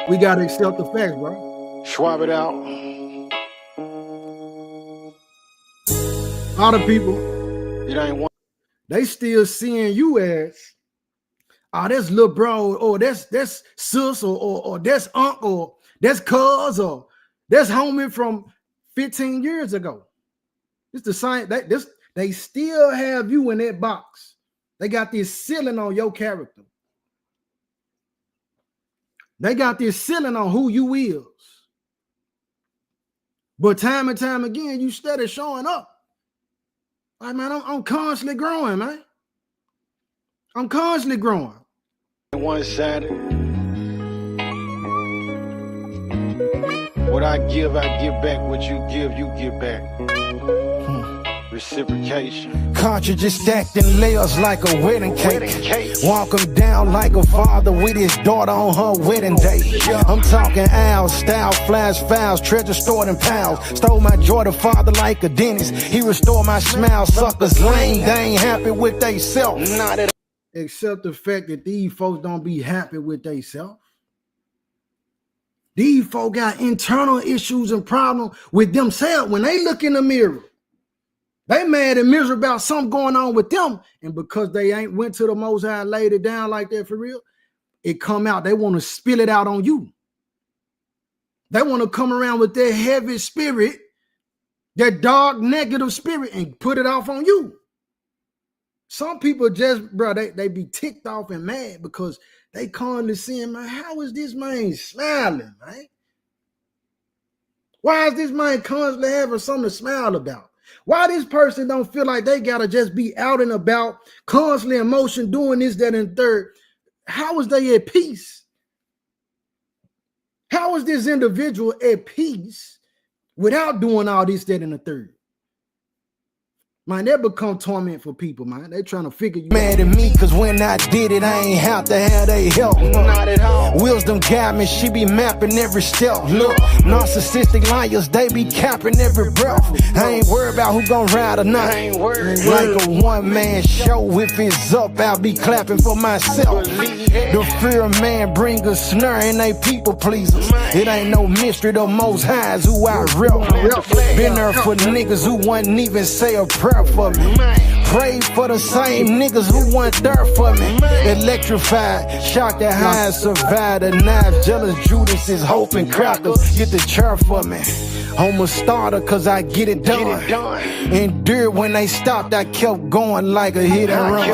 We gotta accept the facts, bro. Swab it out. A lot of people, It ain't one. they still seeing you as, oh, that's little bro, or that's sis, or that's uncle, or that's cuz, or that's homie from 15 years ago. It's the same. They still have you in that box. They got this ceiling on your character. They got this ceiling on who you is. But time and time again, you steady showing up. Like, man, I'm constantly growing, man. I'm constantly growing. One-sided. What I give back. What you give back. Reciprocation. Cartridge just stacked in layers like a wedding cake. Walk him down like a father with his daughter on her wedding day. I'm talking owls, style, flash files, treasure stored in pounds. Stole my joy to father like a dentist. He restored my smile. Suckers lame, they ain't happy with they self. Not at all. Except the fact that these folks don't be happy with they self. These folks got internal issues and problems with themselves when they look in the mirror. They mad and miserable about something going on with them. And because they ain't went to the Most High and laid it down like that for real, it come out. They want to spill it out on you. They want to come around with their heavy spirit, their dark, negative spirit, and put it off on you. Some people just, bro, they be ticked off and mad because they constantly saying, man, how is this man smiling, man? Why is this man constantly having something to smile about? Why this person don't feel like they gotta just be out and about, constantly in motion, doing this, that, and third? How is they at peace? How is this individual at peace without doing all this, that, and the third? Man, that become torment for people, man. They trying to figure you mad out. at me, cause when I did it, I ain't have to have they help. Not at all. Wisdom guide me, she be mapping every step. Look, narcissistic liars, they be capping every breath. I ain't worried about who gon' ride or not. I ain't worried. Like a one-man show, if it's up, I'll be clapping for myself. The fear of man bring a snare and they people pleasers. It ain't no mystery, the Most High's who I rep. Been there for niggas who wouldn't even say a prayer for me. Pray for the same niggas who weren't there for me. Electrified, shocked at how I survived. A knife, jealous Judas is hoping crackers get the chair for me. I'm a starter cause I get it done. Endured when they stopped, I kept going like a hit and run.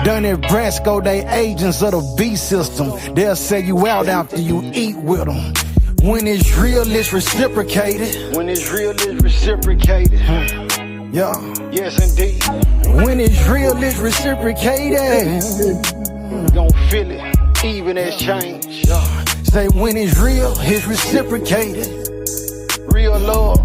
Done at Brasco, they agents of the B system. They'll sell you out after you eat with them. When it's real, it's reciprocated. When it's real, it's reciprocated. Yeah. Yes, indeed. When it's real, it's reciprocated. Gon' feel it, even as change. Say when it's real, it's reciprocated. Real love,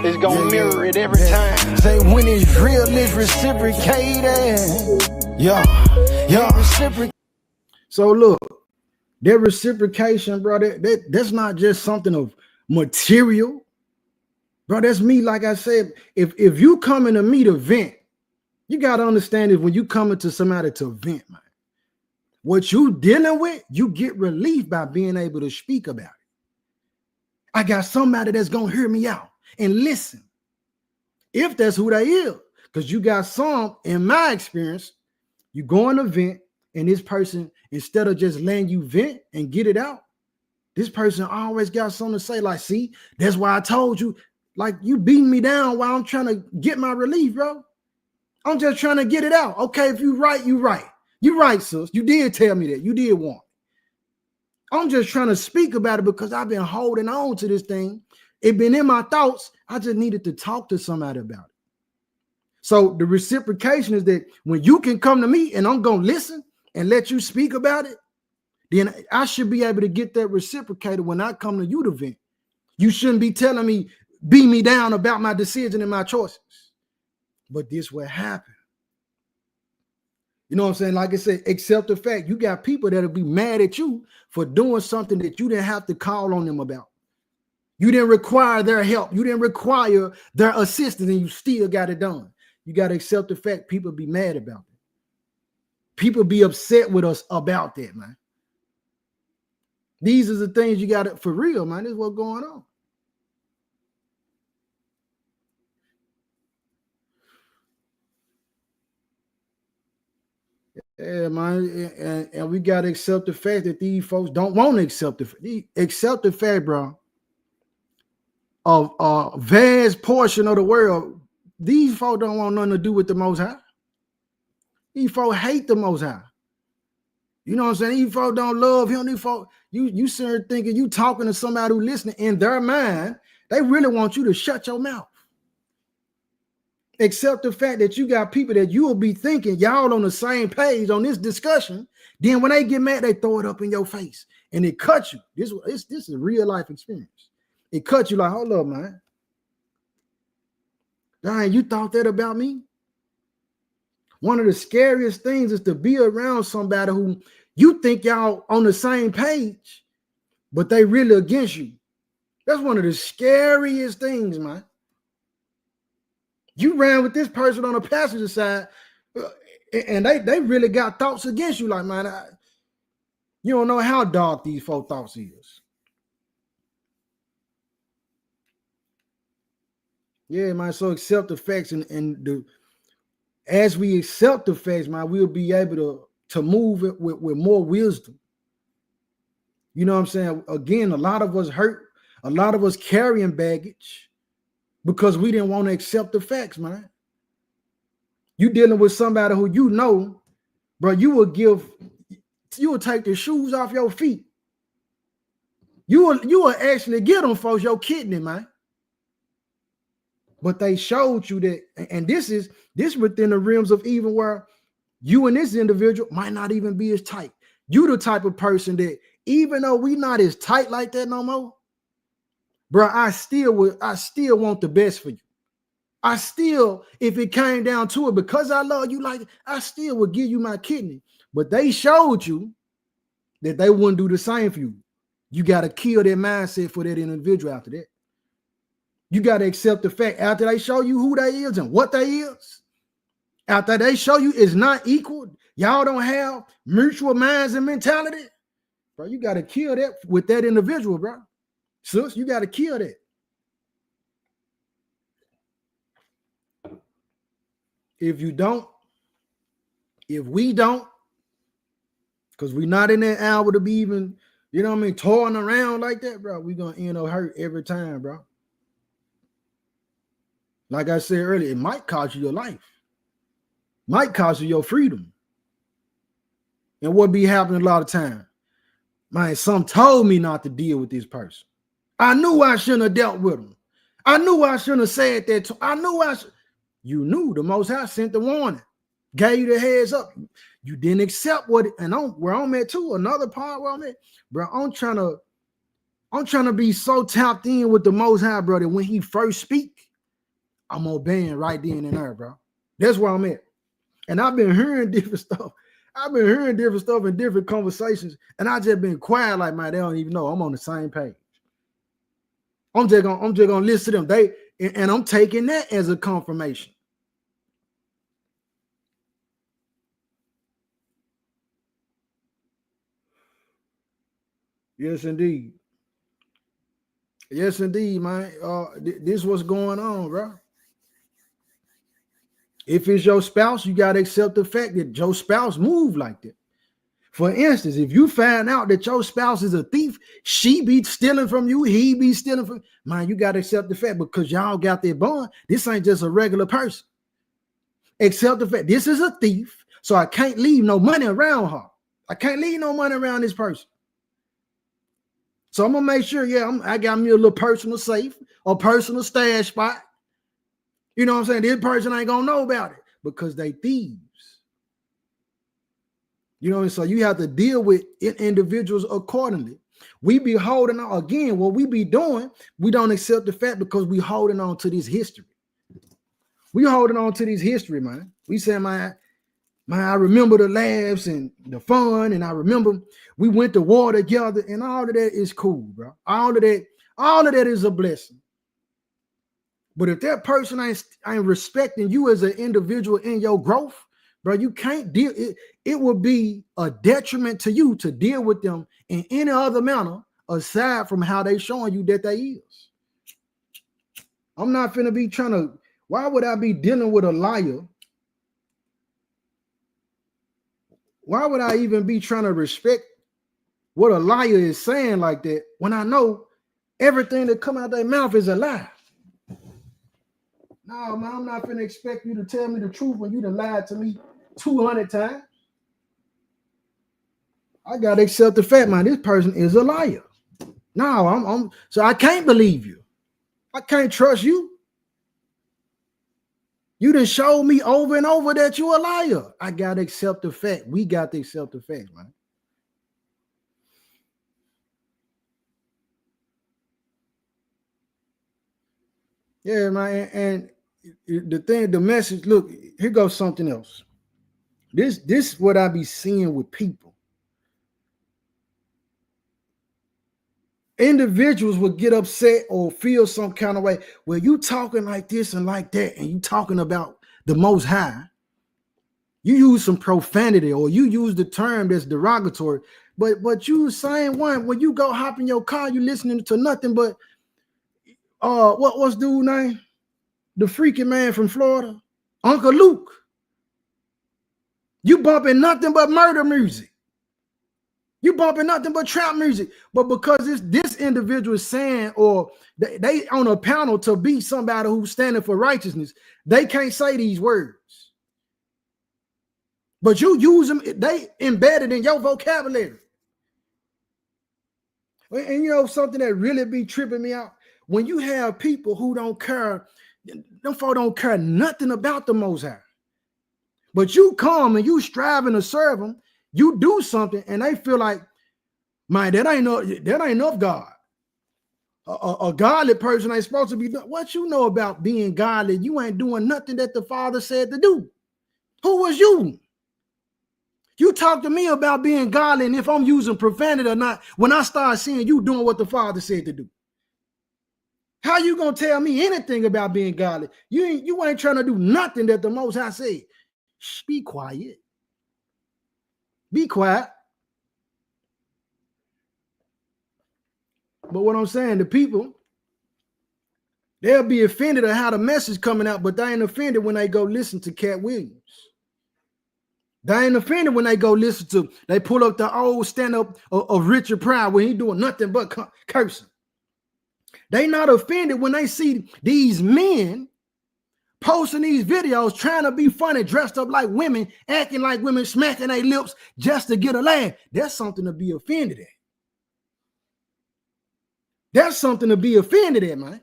it's gon' mirror it every time. Say when it's real, it's reciprocated. Yeah, reciprocated. So look, their reciprocation, bro, that's not just something of material. Bro, that's me. Like I said, if you coming to me to vent, you got to understand is when you coming to somebody to vent, man, what you dealing with, you get relief by being able to speak about it. I got somebody that's going to hear me out and listen. If that's who they is, because you got some, in my experience, you go on a vent and this person, instead of just letting you vent and get it out, this person always got something to say. Like, see, that's why I told you. Like, you beating me down while I'm trying to get my relief, bro. I'm just trying to get it out. Okay, if you right, you right. You right, sis. You did tell me that. You did want it. I'm just trying to speak about it because I've been holding on to this thing. It been in my thoughts. I just needed to talk to somebody about it. So the reciprocation is that when you can come to me and I'm going to listen and let you speak about it, then I should be able to get that reciprocated when I come to you to vent. You shouldn't be telling me, beat me down about my decision and my choices. But this what happened. You know what I'm saying? Like I said, accept the fact you got people that'll be mad at you for doing something that you didn't have to call on them about. You didn't require their help. You didn't require their assistance, and you still got it done. You got to accept the fact people be mad about it. People be upset with us about that, man. These are the things you got to, for real, man. This is what's going on. Yeah, man. And we got to accept the fact that these folks don't want to accept the fact, bro, of a vast portion of the world. These folks don't want nothing to do with the Most High. These folks hate the Most High. You know what I'm saying? These folks don't love him. These folks, you sitting thinking you talking to somebody who listening in their mind, they really want you to shut your mouth. Accept the fact that you got people that you will be thinking y'all on the same page on this discussion. Then when they get mad, they throw it up in your face and it cuts you. This is a real life experience. It cuts you like, hold up, man. Dang, you thought that about me? One of the scariest things is to be around somebody who you think y'all on the same page, but they really against you. That's one of the scariest things, man. You ran with this person on the passenger side, and they really got thoughts against you. Like, man, you don't know how dark these folk thoughts is. Yeah, man. So accept the facts, and as we accept the facts, man, we'll be able to move it with more wisdom. You know what I'm saying? Again, a lot of us hurt, a lot of us carrying baggage because we didn't want to accept the facts, man. You dealing with somebody who you know, bro, you will take the shoes off your feet. You will actually get them folks your kidney, man. But they showed you that, and this within the realms of even where you and this individual might not even be as tight. You the type of person that even though we not as tight like that no more, bro, I still want the best for you. I still, if it came down to it, because I love you like, I still would give you my kidney. But they showed you that they wouldn't do the same for you. You got to kill their mindset for that individual after that. You got to accept the fact after they show you who they is and what they is. After they show you it's not equal, y'all don't have mutual minds and mentality, bro, you got to kill that with that individual, bro. Sis, you got to kill that. If we don't, because we're not in that hour to be even, you know what I mean, toying around like that, bro, we're going to end up hurt every time, bro. Like I said earlier, it might cost you your life. Might cost you your freedom. And what be happening a lot of time? Man, some told me not to deal with this person. I knew I shouldn't have dealt with him. I knew I shouldn't have said that. I knew I should. You knew the Most High sent the warning, gave you the heads up. You didn't accept what it, and where I'm at too. Another part where I'm at, bro. I'm trying to be so tapped in with the Most High, bro, that when He first speak, I'm obeying right then and there, bro. That's where I'm at. And I've been hearing different stuff. I've been hearing different stuff in different conversations, and I just been quiet like, man, they don't even know I'm on the same page. I'm just gonna listen to them. And I'm taking that as a confirmation. Yes, indeed. Yes, indeed, man. This what's going on, bro. If it's your spouse, you gotta accept the fact that your spouse move like that. For instance, if you find out that your spouse is a thief, she be stealing from you, he be stealing from, man, you got to accept the fact because y'all got that bond. This ain't just a regular person. Accept the fact this is a thief, so I can't leave no money around her. I can't leave no money around this person. So I'm gonna make sure, I got me a little personal safe or personal stash spot. You know what I'm saying? This person ain't gonna know about it because they thieves. You know, and so you have to deal with individuals accordingly. We be holding on, again, what we be doing, we don't accept the fact because we holding on to this history. We holding on to this history, man. We say, man, I remember the laughs and the fun, and I remember we went to war together, and all of that is cool, bro. All of All of that is a blessing. But if that person ain't respecting you as an individual in your growth, bro, you can't deal it. It will be a detriment to you to deal with them in any other manner aside from how they showing you that they is. I'm not finna be trying to. Why would I be dealing with a liar? Why would I even be trying to respect what a liar is saying like that when I know everything that come out their mouth is a lie? No, man, I'm not finna expect you to tell me the truth when you done lied to me 200 times. I gotta accept the fact, man, this person is a liar. No, so I can't believe you. I can't trust you. You done showed me over and over that you a liar. I gotta accept the fact. We got to accept the fact, man. Yeah, man, and the message, look, here goes something else. This is what I be seeing with people. Individuals will get upset or feel some kind of way. Well, you talking like this and like that, and you talking about the Most High. You use some profanity or you use the term that's derogatory, but you the same one when you go hop in your car, you listening to nothing but what's dude name? The freaking man from Florida, Uncle Luke. You bumping nothing but murder music. You bumping nothing but trap music. But because this individual is saying, or they on a panel to be somebody who's standing for righteousness, they can't say these words. But you use them, they embedded in your vocabulary. And you know something that really be tripping me out? When you have people who don't care, them folk don't care nothing about the Most High. But you come and you striving to serve them, you do something, and they feel like, man, that ain't of God. A godly person ain't supposed to be doing. What you know about being godly? You ain't doing nothing that the Father said to do. Who was you? You talk to me about being godly and if I'm using profanity or not when I start seeing you doing what the Father said to do. How you gonna tell me anything about being godly? You ain't trying to do nothing that the Most High said. Shh, be quiet. Be quiet. But what I'm saying, the people, they'll be offended at how the message coming out, but they ain't offended when they go listen to Cat Williams. They ain't offended when they go listen to, they pull up the old stand-up of Richard Pryor where he doing nothing but cursing. They not offended when they see these men posting these videos trying to be funny, dressed up like women, acting like women, smacking their lips just to get a laugh. That's something to be offended at. That's something to be offended at, man.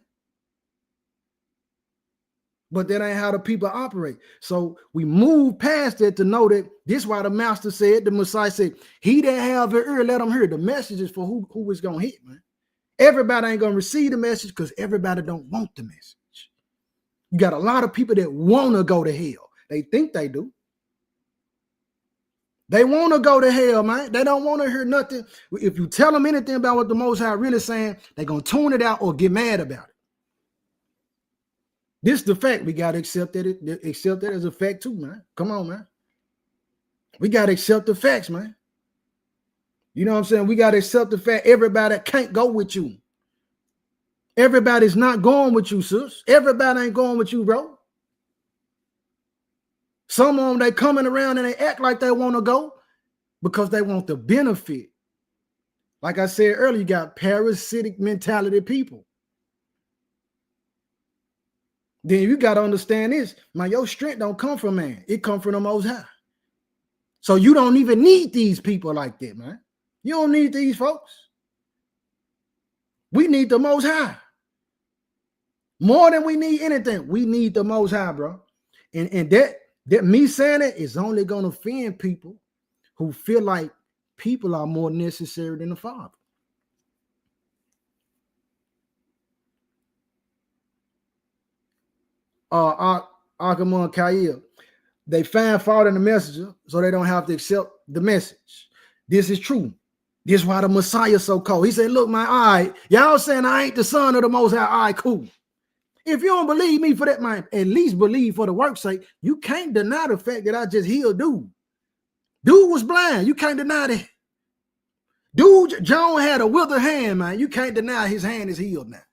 But that ain't how the people operate. So we move past that to know that this is why the master said, the Messiah said, he that have an ear, let him hear. The message is for who is going to hit, man. Everybody ain't going to receive the message because everybody don't want the message. You got a lot of people that want to go to hell. They think they do. They want to go to hell, man. They don't want to hear nothing. If you tell them anything about what the Most High really saying, they're going to tune it out or get mad about it. This is the fact. We got to accept that as a fact too, man. Come on, man. We got to accept the facts, man. You know what I'm saying? We got to accept the fact everybody can't go with you. Everybody's not going with you, sis. Everybody ain't going with you, bro. Some of them, they coming around and they act like they want to go because they want the benefit. Like I said earlier, you got parasitic mentality people. Then you got to understand this, man, your strength don't come from man. It come from the Most High. So you don't even need these people like that, man. You don't need these folks. We need the Most High. More than we need anything. We need the Most High, bro. And that me saying it is only going to offend people who feel like people are more necessary than the Father. Akamon Kail, they find fault in the messenger so they don't have to accept the message. This is true. This why the Messiah so cold. He said, look, man, all right, y'all saying I ain't the son of the Most High. All right, cool. If you don't believe me for that, man, at least believe for the work's sake. You can't deny the fact that I just healed dude. Dude was blind. You can't deny that. Dude, John had a withered hand, man. You can't deny his hand is healed now.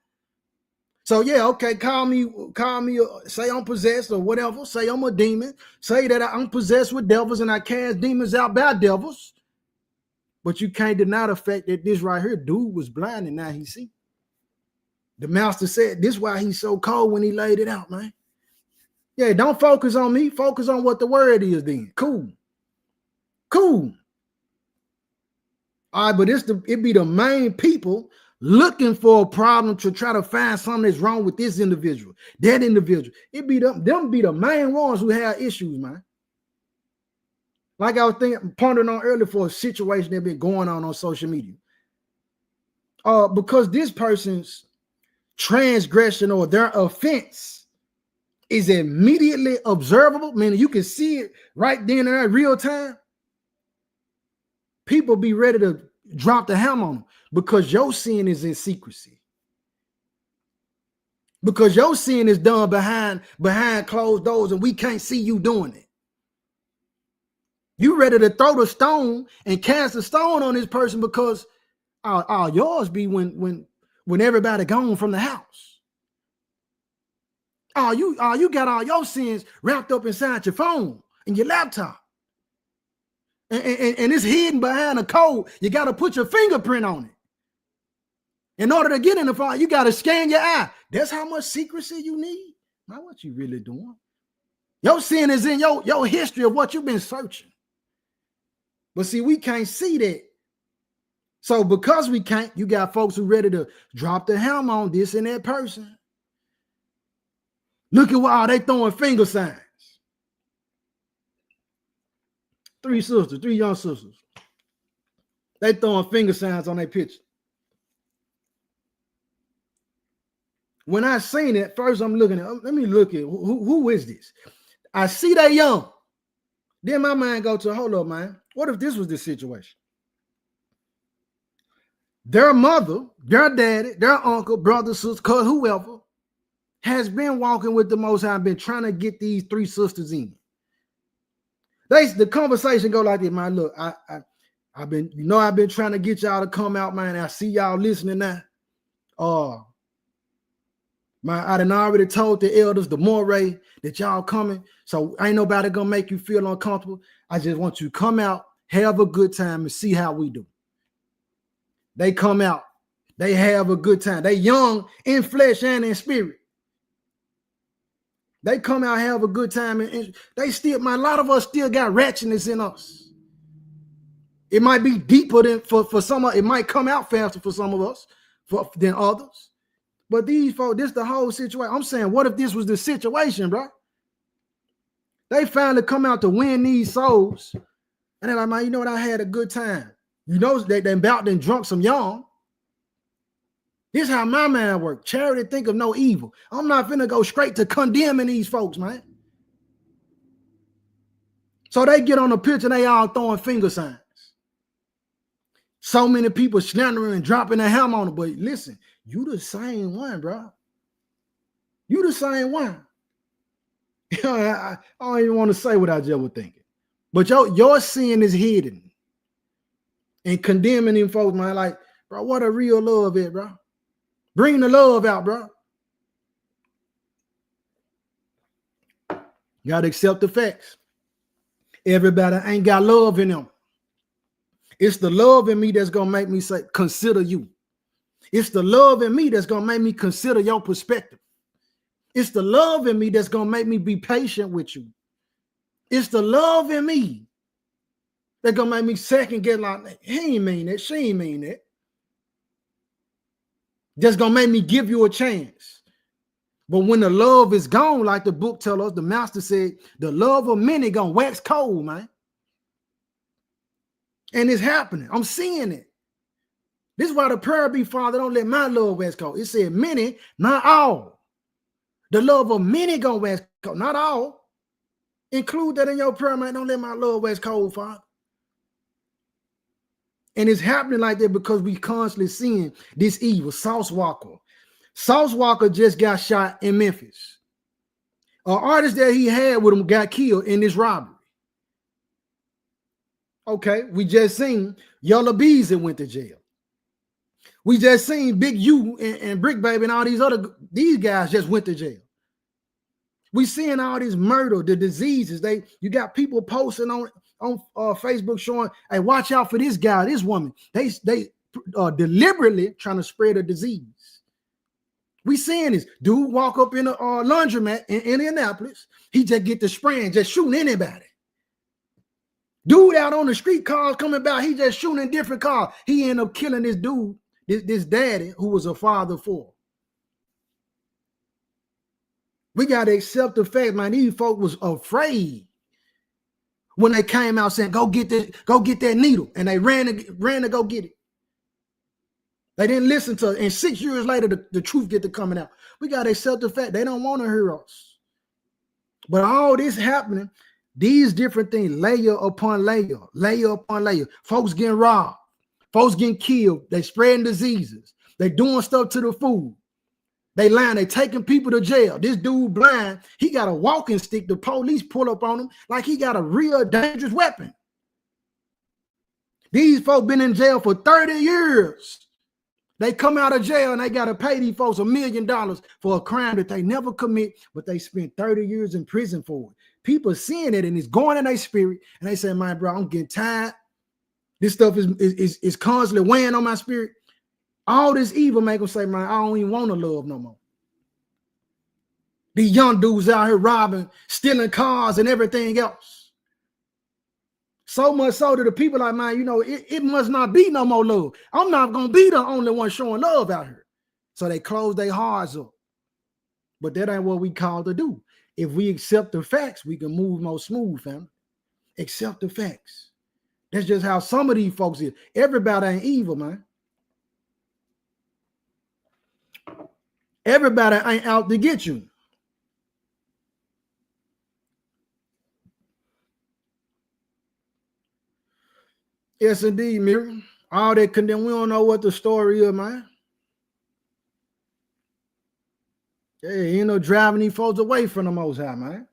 So yeah, okay, call me, say I'm possessed or whatever. Say I'm a demon. Say that I'm possessed with devils and I cast demons out by devils. But you can't deny the fact that this right here, dude was blind and now he see. The master said this is why he's so cold when he laid it out, man. Yeah, don't focus on me. Focus on what the word is then. Cool. Cool. All right, but it be the main people looking for a problem to try to find something that's wrong with this individual, that individual. It be them be the main ones who have issues, man. Like I was pondering on earlier for a situation that been going on social media. Because this person's transgression or their offense is immediately observable, meaning you can see it right then and there, real time. People be ready to drop the hammer on them because your sin is in secrecy. Because your sin is done behind closed doors and we can't see you doing it. You ready to throw the stone and cast a stone on this person because all yours be when everybody gone from the house. You got all your sins wrapped up inside your phone and your laptop. And it's hidden behind a code. You got to put your fingerprint on it. In order to get in the file, you got to scan your eye. That's how much secrecy you need. Now, what you really doing? Your sin is in your history of what you've been searching. But see, we can't see that. So because we can't, you got folks who ready to drop the hammer on this and that person. Look at what they throwing finger signs. 3 young sisters. They throwing finger signs on their picture. When I seen it, first I'm looking at, let me look at who is this? I see they young. Then my mind go to, hold up, man. What if this was the situation? Their mother, their daddy, their uncle, brother, sister, cousin, whoever, has been walking with the Most High, been trying to get these 3 sisters in. The conversation go like this, man. Look, I've been trying to get y'all to come out, man. I see y'all listening now. I done already told the elders, the moray, that y'all coming. So ain't nobody gonna make you feel uncomfortable. I just want you to come out, have a good time, and see how we do. They come out, they have a good time. They young in flesh and in spirit. They come out, have a good time, and they still, a lot of us still got ratchetness in us. It might be deeper than for some of it might come out faster for some of us than others. But these folks, this is the whole situation. I'm saying, what if this was the situation, bro? They finally come out to win these souls. And they're like, man, you know what? I had a good time. You know, they about and drunk some young. This is how my mind works. Charity think of no evil. I'm not finna go straight to condemning these folks, man. So they get on the picture, they all throwing finger signs. So many people slandering and dropping their hammer on them. But listen, you the same one, bro. You the same one. I don't even want to say what I just was thinking. But your sin is hidden. And condemning them folks, man, like, bro, what a real love is, bro. Bring the love out, bro. You got to accept the facts. Everybody ain't got love in them. It's the love in me that's going to make me say, consider you. It's the love in me that's going to make me consider your perspective. It's the love in me that's going to make me be patient with you. It's the love in me that's going to make me second guess like, he ain't mean that, she ain't mean that. That's going to make me give you a chance. But when the love is gone, like the book tells us, the master said, the love of many going to wax cold, man. And it's happening. I'm seeing it. This is why the prayer be, Father, don't let my love wax cold. It said many, not all. The love of many going to wax cold, not all. Include that in your prayer, man. Don't let my love wax cold, Father. And it's happening like that because we constantly seeing this evil. Sauce Walker. Sauce Walker just got shot in Memphis. An artist that he had with him got killed in this robbery. Okay, we just seen Yellow Bees that went to jail. We just seen Big U and Brick Baby and all these guys just went to jail. We seeing all this murder, the diseases. You got people posting on Facebook showing, hey, watch out for this guy, this woman. They deliberately trying to spread a disease. We seeing this dude walk up in a laundromat in Indianapolis. He just get the spraying, just shooting anybody. Dude out on the street, cars coming by, he just shooting different cars. He ended up killing this dude, this daddy who was a father for. We got to accept the fact, man, these folk was afraid when they came out saying, go get that needle. And they ran to go get it. They didn't listen to it. And 6 years later, the truth get to coming out. We got to accept the fact they don't want to hear us. But all this happening, these different things, layer upon layer, layer upon layer. Folks getting robbed. Folks getting killed. They spreading diseases. They doing stuff to the food. They lying. They taking people to jail. This dude blind. He got a walking stick. The police pull up on him like he got a real dangerous weapon. These folks been in jail for 30 years. They come out of jail and they got to pay these folks $1 million for a crime that they never commit, but they spent 30 years in prison for it. People seeing it and it's going in their spirit. And they say, man, bro, I'm getting tired. This stuff is constantly weighing on my spirit. All this evil make them say, man, I don't even want to love no more. These young dudes out here robbing, stealing cars and everything else. So much so that the people like, man, you know, it must not be no more love. I'm not going to be the only one showing love out here. So they close their hearts up. But that ain't what we called to do. If we accept the facts, we can move more smooth, fam. Accept the facts. That's just how some of these folks is. Everybody ain't evil, man. Everybody ain't out to get you. Yes, indeed, Miriam. All that condemn, we don't know what the story is, man. Hey, you know, driving these folks away from the Most High, man.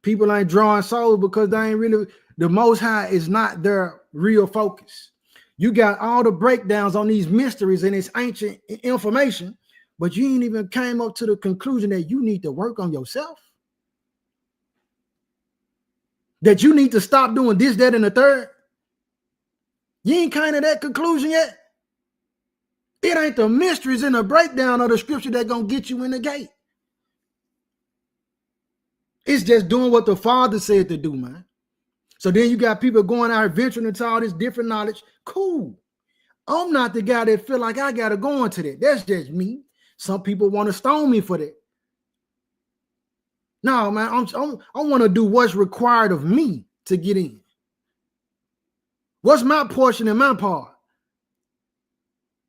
People ain't drawing souls because they ain't really, the Most High is not their real focus. You got all the breakdowns on these mysteries and this ancient information, but you ain't even came up to the conclusion that you need to work on yourself. That you need to stop doing this, that, and the third. You ain't kind of that conclusion yet. It ain't the mysteries and the breakdown of the scripture that gonna get you in the gate. It's just doing what the Father said to do, man. So then you got people going out venturing into all this different knowledge. Cool. I'm not the guy that feel like I got to go into that. That's just me. Some people want to stone me for that. No, man, I want to do what's required of me to get in. What's my portion and my part?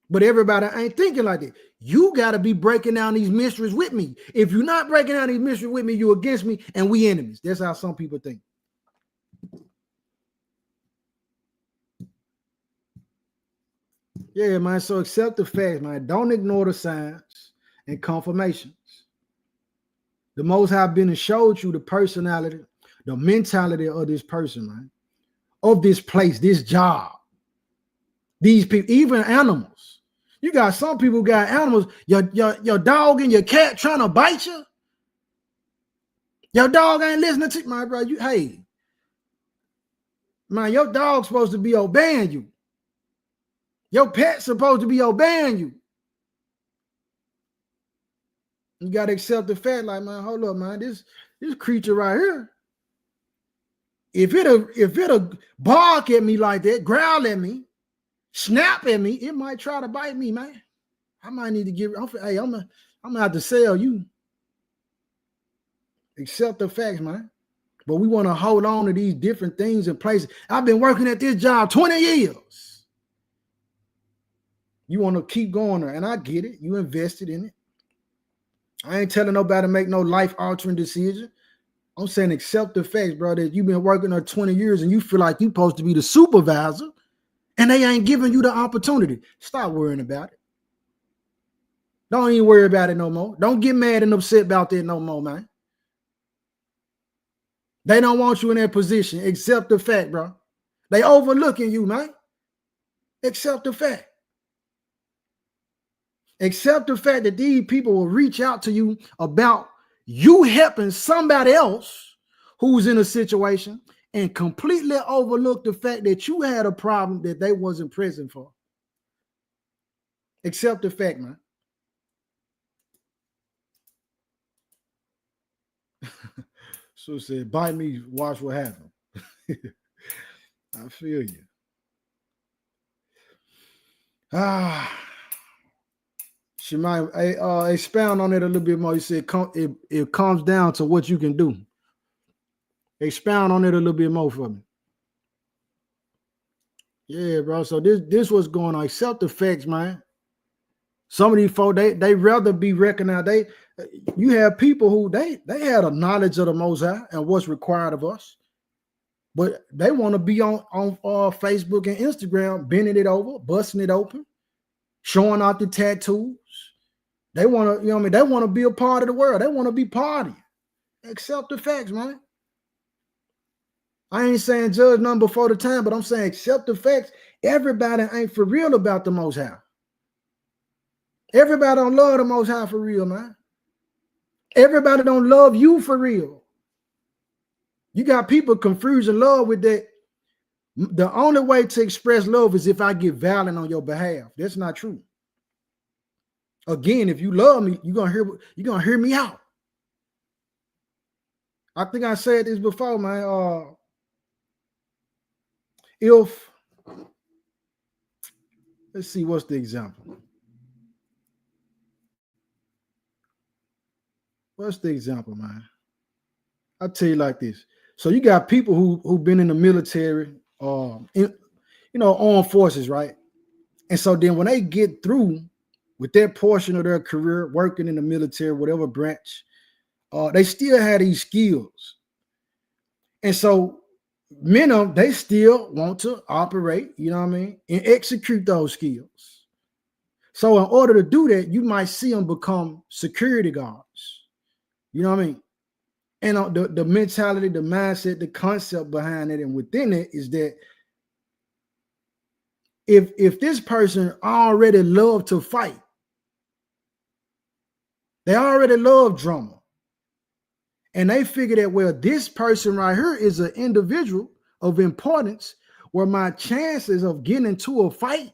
But everybody ain't thinking like that. You got to be breaking down these mysteries with me. If you're not breaking down these mysteries with me, you're against me and we enemies. That's how some people think. Yeah, man. So accept the facts, man. Don't ignore the signs and confirmations. The Most High been and showed you the personality, the mentality of this person, man. Of this place, this job. These people, even animals. You got some people who got animals. Your dog and your cat trying to bite you. Your dog ain't listening to you, my bro. Hey, man, your dog's supposed to be obeying you. Your pet's supposed to be obeying you. You got to accept the fact, like, man, hold up, man. This creature right here, if it'll bark at me like that, growl at me, snap at me, it might try to bite me, man. I might need to hey, I'm gonna have to sell you. Accept the facts, man. But we want to hold on to these different things and places. I've been working at this job 20 years. You want to keep going there, and I get it. You invested in it. I ain't telling nobody to make no life-altering decision. I'm saying accept the facts, bro, that you've been working there 20 years and you feel like you're supposed to be the supervisor and they ain't giving you the opportunity. Stop worrying about it. Don't even worry about it no more. Don't get mad and upset about that no more, man. They don't want you in that position. Accept the fact, bro. They overlooking you, man. Accept the fact. Accept the fact that these people will reach out to you about you helping somebody else who's in a situation and completely overlook the fact that you had a problem that they wasn't present for. Accept the fact, man. So said, bite me, watch what happens. I feel you. She might expound on it a little bit more. You said it comes down to what you can do. Expound on it a little bit more for me. Yeah, bro. So this what's going on. Accept the facts, man. Some of these folks, they rather be recognized. You have people who they had a knowledge of the Most High and what's required of us, but they want to be on Facebook and Instagram, bending it over, busting it open, showing out the tattoos. They want to, you know what I mean? They want to be a part of the world. They want to be party. Accept the facts, man. I ain't saying judge none before the time, but I'm saying accept the facts. Everybody ain't for real about the Most High. Everybody don't love the Most High for real, man. Everybody don't love you for real. You got people confusing love with that. The only way to express love is if I get violent on your behalf. That's not true. Again, if you love me, you're gonna hear me out. I think I said this before, man. Let's see, what's the example? What's the example, man? I'll tell you like this. So you got people who've been in the military, armed forces, right? And so then when they get through with that portion of their career, working in the military, whatever branch, they still have these skills. And so many of them, they still want to operate, you know what I mean, and execute those skills. So in order to do that, you might see them become security guards. You know what I mean? And the mentality, the mindset, the concept behind it and within it is that if this person already loved to fight, they already love drama, and they figure that, well, this person right here is an individual of importance where my chances of getting into a fight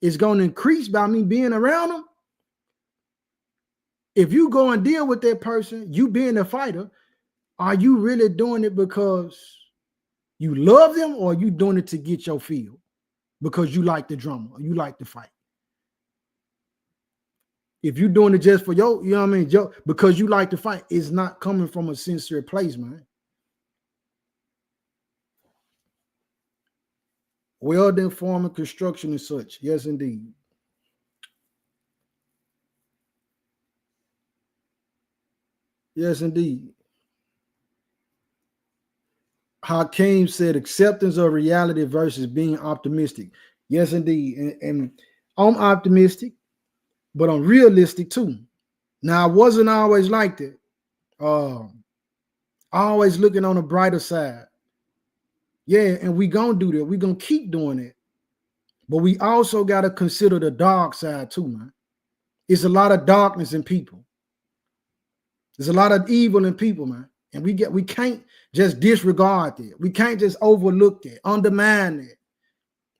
is going to increase by me being around them. If you go and deal with that person, you being a fighter, are you really doing it because you love them, or are you doing it to get your feel because you like the drama or you like the fight? If you're doing it just for you know what I mean, because you like to fight, it's not coming from a sincere place, man. Welding, farming, construction, and such. Yes, indeed. Yes, indeed. Hakeem said acceptance of reality versus being optimistic. Yes, indeed. And I'm optimistic, but I'm realistic too. Now, I wasn't always like that. Always looking on the brighter side. Yeah, and we gonna do that. We gonna keep doing it. But we also got to consider the dark side too, man. It's a lot of darkness in people. There's a lot of evil in people, man. And we can't just disregard that. We can't just overlook that, undermine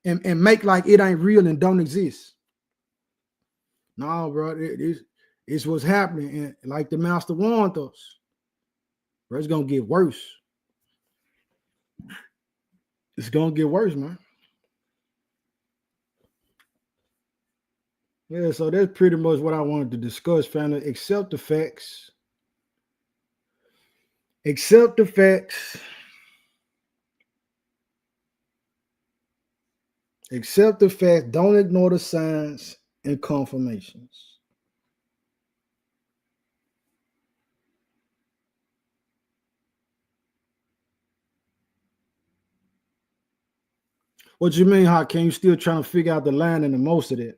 it, and make like it ain't real and don't exist. No, bro, it's what's happening. And like the master warned us, bro, it's gonna get worse. It's gonna get worse, man. Yeah, so that's pretty much what I wanted to discuss, family. Accept the facts. Accept the facts. Accept the facts. Don't ignore the signs and confirmations. What you mean? How can you still trying to figure out the line in the most of that,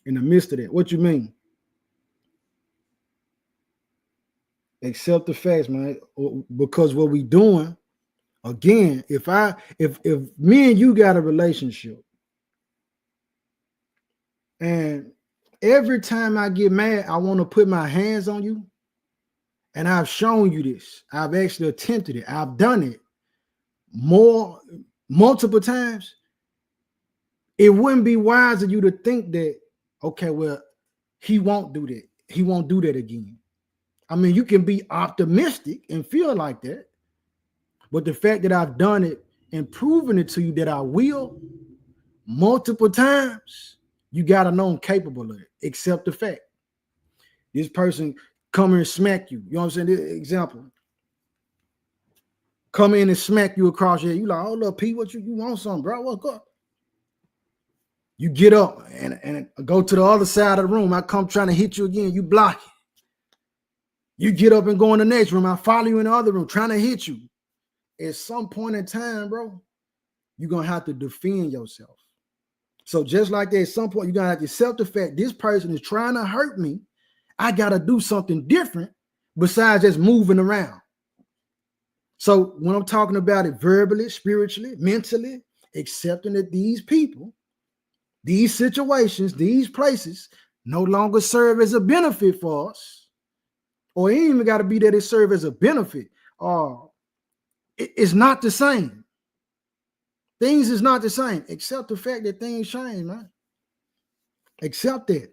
in the midst of that? What you mean? Accept the facts, man. Because what we doing, again, if me and you got a relationship, and every time I get mad, I want to put my hands on you, and I've shown you this. I've actually attempted it. I've done it multiple times. It wouldn't be wise of you to think that, okay, well, he won't do that. He won't do that again. I mean, you can be optimistic and feel like that, but the fact that I've done it and proven it to you that I will multiple times, you got to know I'm capable of it. Accept the fact. This person come here and smack you. You know what I'm saying? This example. Come in and smack you across your head. You like, oh, look, Pete, what you want something, bro? What's up? You get up and go to the other side of the room. I come trying to hit you again. You block it. You get up and go in the next room. I follow you in the other room trying to hit you. At some point in time, bro, you're going to have to defend yourself. So just like that, at some point, you're going to have to accept the fact this person is trying to hurt me. I got to do something different besides just moving around. So when I'm talking about it verbally, spiritually, mentally, accepting that these people, these situations, these places no longer serve as a benefit for us, or it ain't even got to be that it serves as a benefit. It's not the same. Things is not the same. Accept the fact that things change, man. Accept that.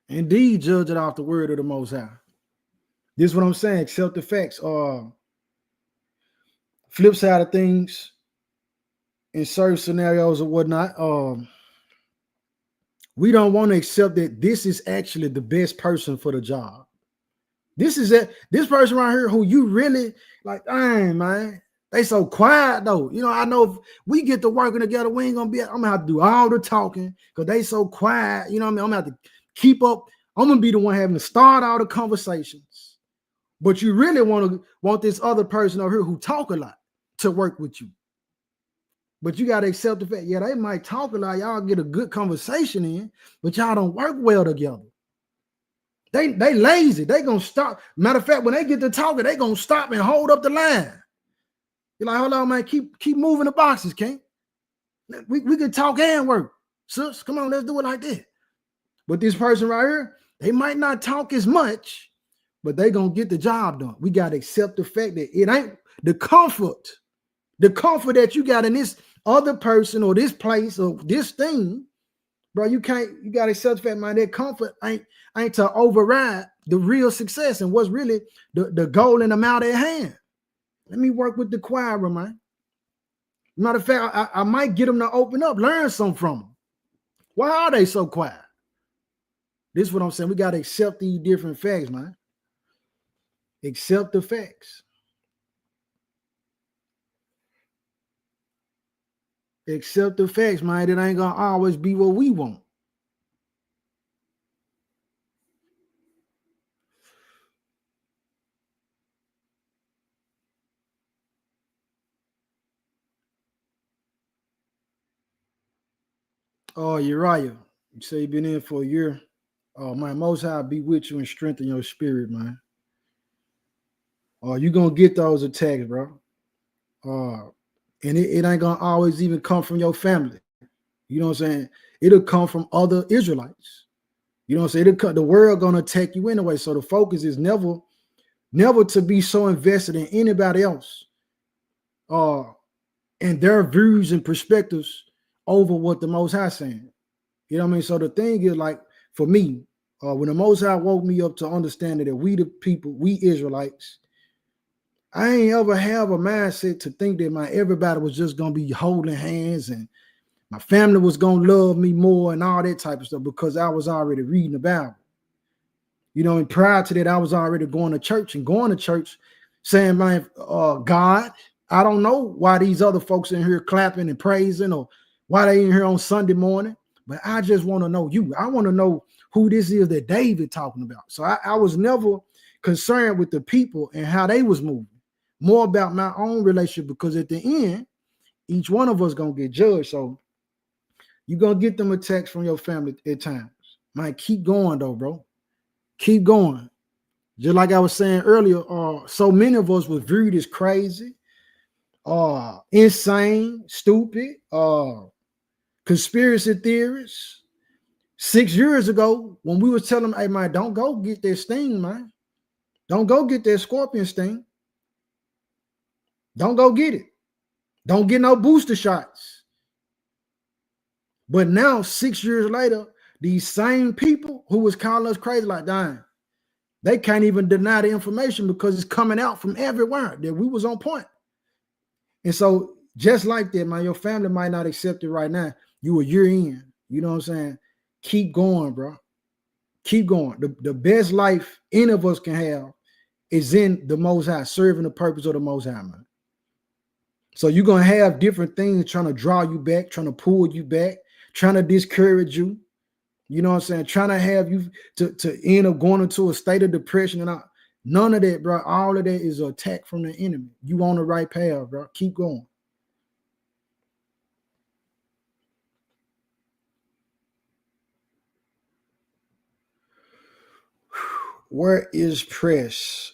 Indeed, judge it off the word of the Most High. This is what I'm saying. Accept the facts. Flip side of things, in certain scenarios or whatnot, we don't want to accept that this is actually the best person for the job. This person right here who you really like, dang, man, they so quiet though. You know, I know if we get to working together, I'm gonna have to do all the talking because they so quiet. You know what I mean? I'm gonna have to keep up. I'm gonna be the one having to start all the conversations. But you really want this other person over here who talk a lot to work with you. But you got to accept the fact, yeah, they might talk a lot. Y'all get a good conversation in, but y'all don't work well together. They lazy. They gonna stop. Matter of fact, when they get to talking, they gonna stop and hold up the line. You're like, hold on, man, keep moving the boxes, King. We can talk and work. Sis, come on, let's do it like that. But this person right here, they might not talk as much, but they gonna get the job done. We gotta accept the fact that it ain't the comfort that you got in this other person or this place or this thing, bro. You gotta accept the fact, man, that comfort ain't to override the real success and what's really the goal and amount at hand. Let me work with the choir, man. Matter of fact, I might get them to open up, learn something from them. Why are they so quiet? This is what I'm saying. We got to accept these different facts, man. Accept the facts. Accept the facts, man. It ain't going to always be what we want. Oh, Uriah, you say you've been in for a year. Oh, man, Most High be with you and strengthen your spirit, man. Oh, you're going to get those attacks, bro. And it ain't going to always even come from your family. You know what I'm saying? It'll come from other Israelites. You know what I'm saying? The world going to attack you anyway. So the focus is never to be so invested in anybody else and their views and perspectives over what the Most High saying. You know what I mean? So the thing is, like, for me, when the Most High woke me up to understanding that we the people, we Israelites, I ain't ever have a mindset to think that everybody was just going to be holding hands and my family was going to love me more and all that type of stuff because I was already reading the Bible. You know, and prior to that, I was already going to church saying, man, God, I don't know why these other folks in here clapping and praising, or why they in here on Sunday morning, but I just want to know you. I want to know who this is that David talking about. So I was never concerned with the people and how they was moving, more about my own relationship, because at the end, each one of us gonna get judged. So you're gonna get them attacks from your family at times. Man, keep going though, bro. Keep going. Just like I was saying earlier, so many of us was viewed as crazy, insane, stupid, conspiracy theorists. 6 years ago, when we was telling them, hey man, don't go get that sting, man. Don't go get that scorpion sting. Don't go get it. Don't get no booster shots. But now, 6 years later, these same people who was calling us crazy, like, dang, they can't even deny the information because it's coming out from everywhere that we was on point. And so, just like that, man, your family might not accept it right now. You a year in. You know what I'm saying? Keep going, bro. Keep going. The best life any of us can have is in the Most High, serving the purpose of the Most High, man. So you're going to have different things trying to draw you back, trying to pull you back, trying to discourage you. You know what I'm saying? Trying to have you to end up going into a state of depression. And none of that, bro. All of that is an attack from the enemy. You on the right path, bro. Keep going. Where is press?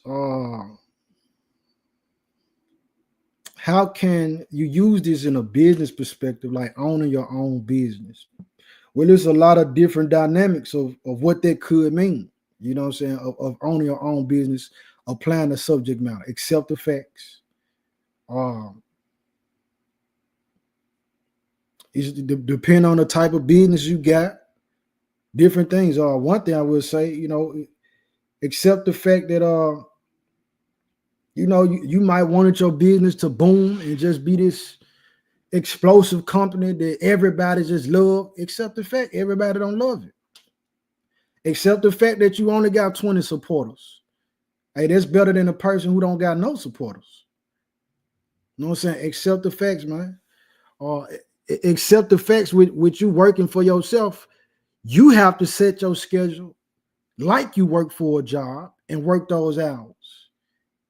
How can you use this in a business perspective, like owning your own business? Well, there's a lot of different dynamics of what that could mean. You know what I'm saying? Of owning your own business, applying the subject matter, accept the facts. It depend on the type of business you got. Different things. One thing I will say, accept the fact that you might want your business to boom and just be this explosive company that everybody just love. Accept the fact everybody don't love it. Accept the fact that you only got 20 supporters. Hey, that's better than a person who don't got no supporters. You know what I'm saying? Accept the facts, man. Accept the facts with you working for yourself. You have to set your schedule like you work for a job and work those hours.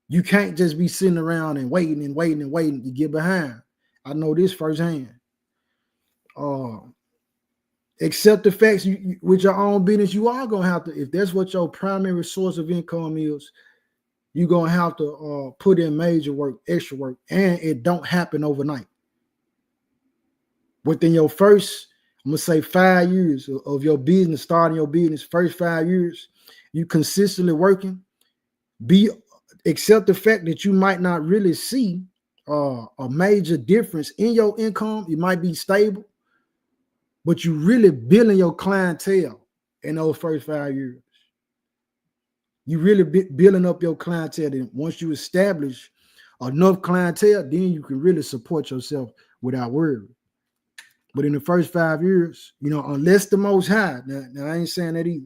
You can't just be sitting around and waiting to get behind. I know this firsthand. Accept the facts with your own business. You are going to have to, if that's what your primary source of income is, you're going to have to put in major work, extra work, and it don't happen overnight. Within your first, I'm going to say 5 years of your business, starting your business, first 5 years, you consistently working, accept the fact that you might not really see a major difference in your income. You might be stable, but you really building your clientele in those first 5 years. You really building up your clientele. And once you establish enough clientele, then you can really support yourself without worry. But in the first 5 years, unless the Most High, now I ain't saying that either.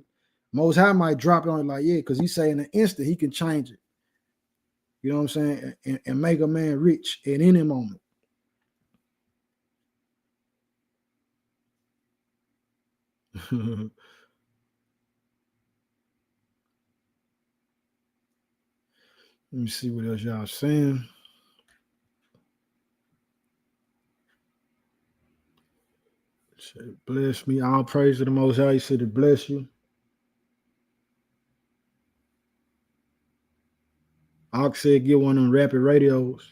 Most High might drop it on it like, yeah, because he's saying in an instant he can change it. You know what I'm saying? And make a man rich at any moment. Let me see what else y'all saying. Said, bless me. All praise to the Most High. He said to bless you. Ox said get one of them rapid radios.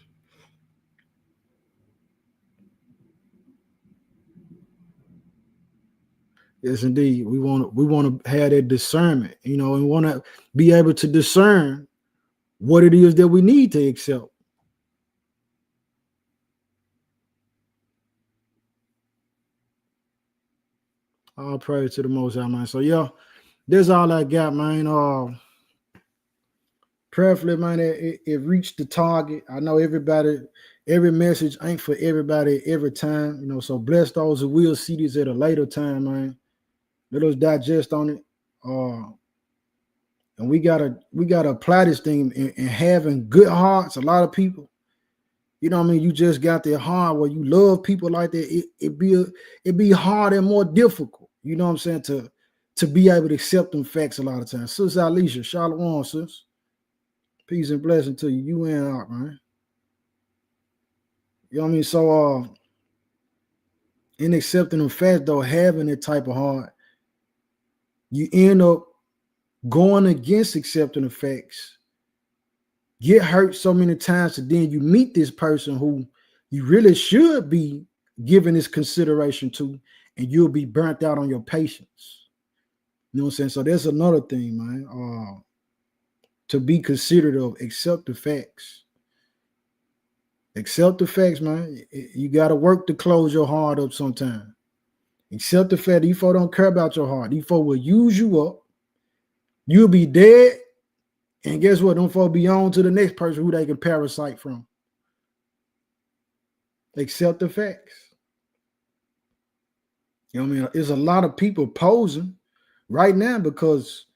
Yes, indeed. We want to have that discernment, and want to be able to discern what it is that we need to accept. All praise to the Most High, man. So yeah, that's all I got, man. Prayerfully, man, it reached the target. I know every message ain't for everybody every time, so bless those who will see this at a later time, man. Let us digest on it. And we gotta apply this thing and having good hearts. A lot of people, You know what I mean? You just got that hard where you love people like that. It be hard and more difficult. You know what I'm saying? To be able to accept them facts a lot of times. Sis Alicia, Shalom, sis. Peace and blessing to you. You and out, man. You know what I mean? So in accepting them facts, though, having that type of heart, you end up going against accepting the facts, get hurt so many times, and then you meet this person who you really should be giving this consideration to, and you'll be burnt out on your patience. You know what I'm saying? So there's another thing, man. To be considered of, accept the facts. Accept the facts, man. You got to work to close your heart up sometime. Accept the fact these folks don't care about your heart. These folks will use you up. You'll be dead. And guess what? Them folks be on to the next person who they can parasite from. Accept the facts. You know what I mean? There's a lot of people posing right now because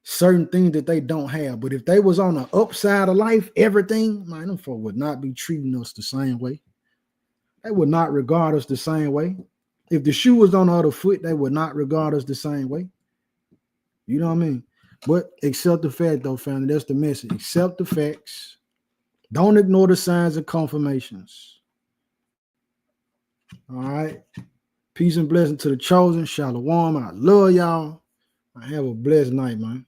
certain things that they don't have. But if they was on the upside of life, everything, man, them folks would not be treating us the same way. They would not regard us the same way. If the shoe was on the other foot, they would not regard us the same way. You know what I mean? But accept the fact, though, family. That's the message. Accept the facts. Don't ignore the signs and confirmations. All right. Peace and blessing to the chosen. Shalom. I love y'all. Have a blessed night, man.